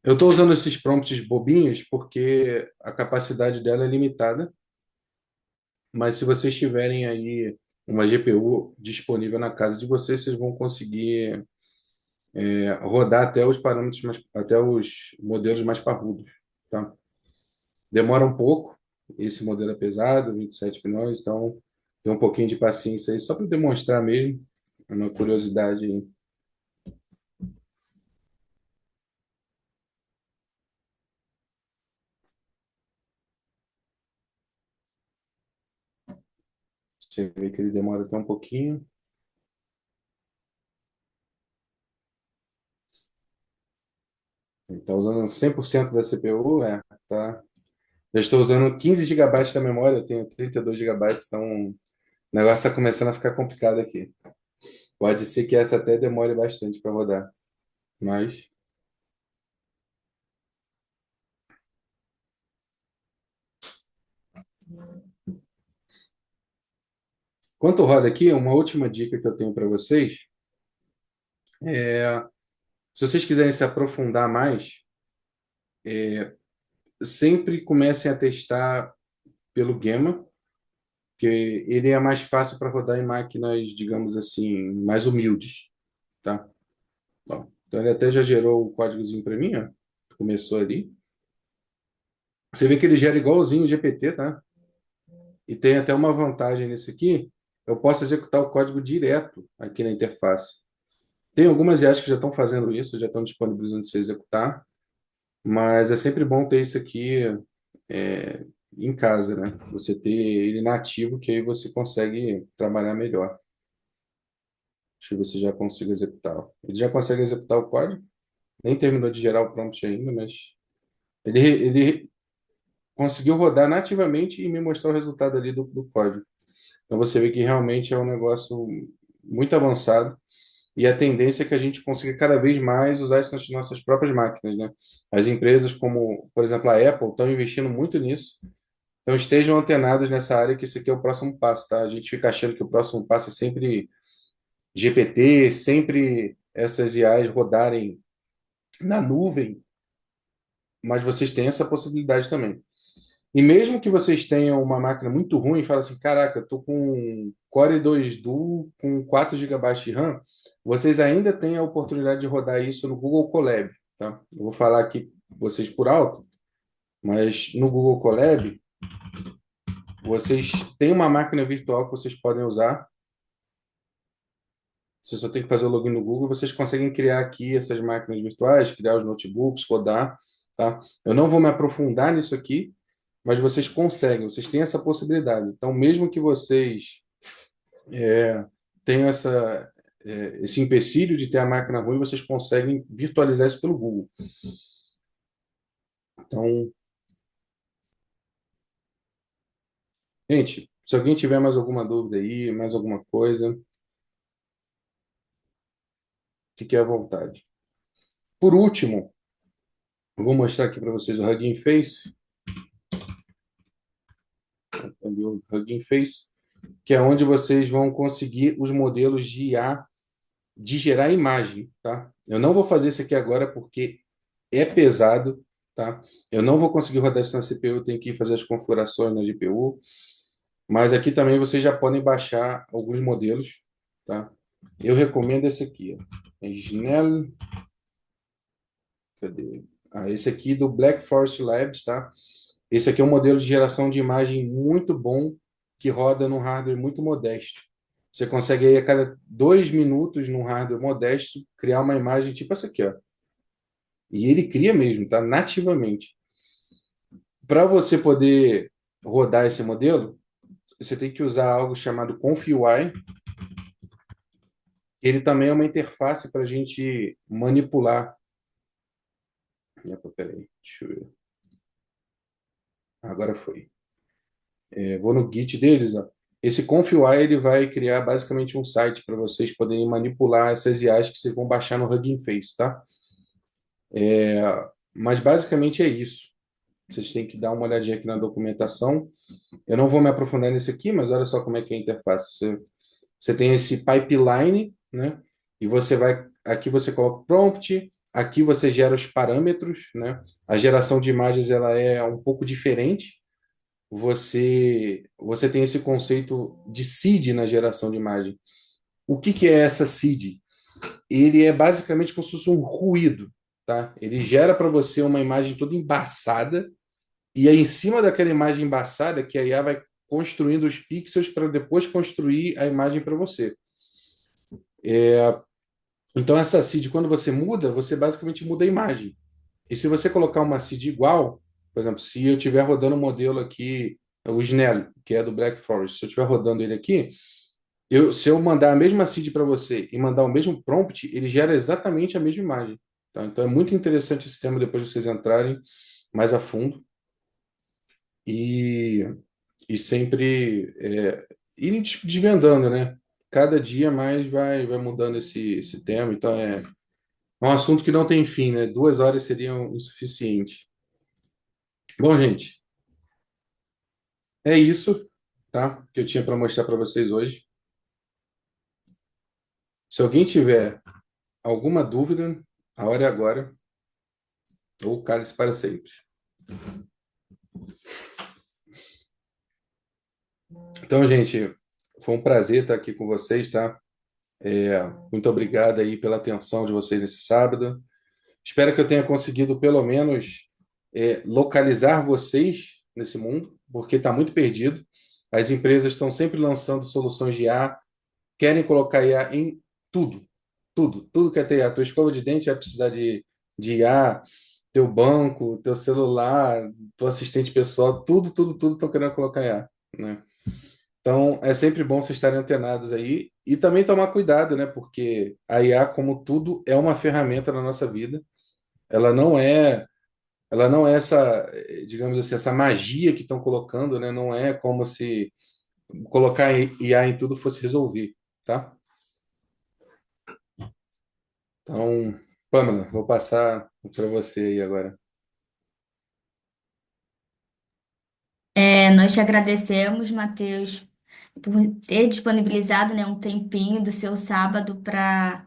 Eu estou usando esses prompts bobinhos porque a capacidade dela é limitada, mas se vocês tiverem aí uma GPU disponível na casa de vocês, vocês vão conseguir rodar até os parâmetros até os modelos mais parrudos, tá? Demora um pouco, esse modelo é pesado, 27 milhões, então tem um pouquinho de paciência aí, só para demonstrar mesmo, uma curiosidade aí. Você vê que ele demora até um pouquinho. Ele está usando 100% da CPU, tá. Eu estou usando 15 gigabytes da memória, eu tenho 32 gigabytes, então o negócio está começando a ficar complicado aqui. Pode ser que essa até demore bastante para rodar, mas enquanto roda aqui, uma última dica que eu tenho para vocês é, se vocês quiserem se aprofundar mais, sempre comecem a testar pelo Gemma, que ele é mais fácil para rodar em máquinas, digamos assim, mais humildes, tá? Ó, então ele até já gerou o códigozinho para mim, ó. Começou ali. Você vê que ele gera igualzinho o GPT, tá? E tem até uma vantagem nisso aqui. Eu posso executar o código direto aqui na interface. Tem algumas IAs que já estão fazendo isso, já estão disponibilizando você executar, mas é sempre bom ter isso aqui é, em casa, né? Você ter ele nativo, que aí você consegue trabalhar melhor. Acho que você já consiga executar. Ele já consegue executar o código, nem terminou de gerar o prompt ainda, mas ele conseguiu rodar nativamente e me mostrar o resultado ali do código. Então você vê que realmente é um negócio muito avançado e a tendência é que a gente consiga cada vez mais usar isso nas nossas próprias máquinas, né? As empresas como, por exemplo, a Apple estão investindo muito nisso. Então estejam antenados nessa área que esse aqui é o próximo passo, tá? A gente fica achando que o próximo passo é sempre GPT, sempre essas IAs rodarem na nuvem, mas vocês têm essa possibilidade também. E mesmo que vocês tenham uma máquina muito ruim e falem assim, caraca, tô com um Core 2 Duo com 4 gigabytes de RAM, vocês ainda têm a oportunidade de rodar isso no Google Colab, tá? Eu vou falar aqui vocês por alto, mas no Google Colab, vocês têm uma máquina virtual que vocês podem usar. Você só tem que fazer o login no Google, vocês conseguem criar aqui essas máquinas virtuais, criar os notebooks, rodar, tá? Eu não vou me aprofundar nisso aqui, mas vocês conseguem, vocês têm essa possibilidade. Então, mesmo que vocês tenham esse empecilho de ter a máquina ruim, vocês conseguem virtualizar isso pelo Google. Então, gente, se alguém tiver mais alguma dúvida aí, mais alguma coisa, fique à vontade. Por último, eu vou mostrar aqui para vocês o Hugging Face. Ali o Hugging Face, que é onde vocês vão conseguir os modelos de IA de gerar imagem, tá? Eu não vou fazer isso aqui agora porque é pesado, tá? Eu não vou conseguir rodar isso na CPU, eu tenho que fazer as configurações na GPU, mas aqui também vocês já podem baixar alguns modelos, tá? Eu recomendo esse aqui, ó. É Snell, cadê? Esse aqui do Black Forest Labs, tá? Esse aqui é um modelo de geração de imagem muito bom, que roda num hardware muito modesto. Você consegue aí a cada 2 minutos, num hardware modesto, criar uma imagem tipo essa aqui, ó. E ele cria mesmo, tá? Nativamente. Para você poder rodar esse modelo, você tem que usar algo chamado ConfUI. Ele também é uma interface para a gente manipular. Epa, peraí, deixa eu ver. Agora foi. Vou no Git deles, ó. Esse ConfUI ele vai criar basicamente um site para vocês poderem manipular essas IAs que vocês vão baixar no Hugging Face, tá? Mas basicamente é isso. Vocês têm que dar uma olhadinha aqui na documentação. Eu não vou me aprofundar nisso aqui, mas olha só como é que é a interface. Você tem esse pipeline, né? E você vai, aqui você coloca o prompt, aqui você gera os parâmetros, né? A geração de imagens ela é um pouco diferente. Você tem esse conceito de seed na geração de imagem. O que é essa seed? Ele é basicamente como se fosse um ruído, tá? Ele gera para você uma imagem toda embaçada e aí em cima daquela imagem embaçada que a IA vai construindo os pixels para depois construir a imagem para você. Então essa seed, quando você muda, você basicamente muda a imagem. E se você colocar uma seed igual, por exemplo, se eu estiver rodando um modelo aqui, o Snell, que é do Black Forest, se eu estiver rodando ele aqui, se eu mandar a mesma seed para você e mandar o mesmo prompt, ele gera exatamente a mesma imagem. Tá? Então é muito interessante esse tema depois de vocês entrarem mais a fundo e, e sempre irem desvendando, né? Cada dia mais vai mudando esse tema, então é um assunto que não tem fim, né? 2 horas seriam insuficiente. Bom, gente, é isso, tá? Que eu tinha para mostrar para vocês hoje. Se alguém tiver alguma dúvida, a hora é agora, ou cale-se para sempre. Então, gente, foi um prazer estar aqui com vocês, tá? Muito obrigado aí pela atenção de vocês nesse sábado. Espero que eu tenha conseguido, pelo menos, localizar vocês nesse mundo, porque está muito perdido. As empresas estão sempre lançando soluções de IA, querem colocar IA em tudo, tudo que é ter IA. Tua escova de dente vai precisar de IA, teu banco, teu celular, teu assistente pessoal, tudo estão querendo colocar IA, né? Então, é sempre bom vocês estarem antenados aí e também tomar cuidado, né? Porque a IA, como tudo, é uma ferramenta na nossa vida. Ela não é, ela não é essa, digamos assim, essa magia que estão colocando, né? Não é como se colocar IA em tudo fosse resolver, tá? Então, Pamela, vou passar para você aí agora.
Nós te agradecemos, Matheus, por ter disponibilizado, né, um tempinho do seu sábado para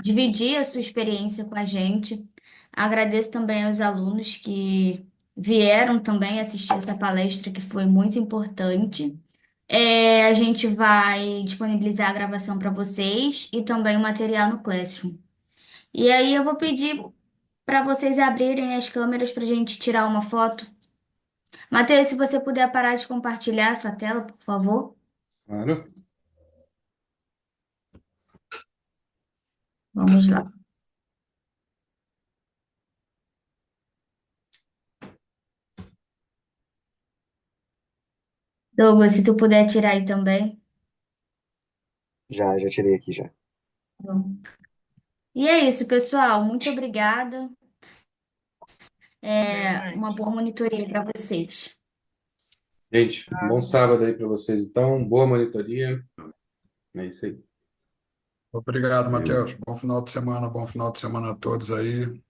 dividir a sua experiência com a gente. Agradeço também aos alunos que vieram também assistir essa palestra, que foi muito importante. A gente vai disponibilizar a gravação para vocês e também o material no Classroom. E aí eu vou pedir para vocês abrirem as câmeras para a gente tirar uma foto. Matheus, se você puder parar de compartilhar a sua tela, por favor.
Claro.
Vamos lá. Douglas, se tu puder tirar aí também.
Já tirei aqui já.
Bom. E é isso, pessoal. Muito obrigada. Uma boa monitoria para vocês.
Gente, bom sábado aí para vocês, então. Boa monitoria. É isso aí.
Obrigado, Matheus. Bom final de semana a todos aí.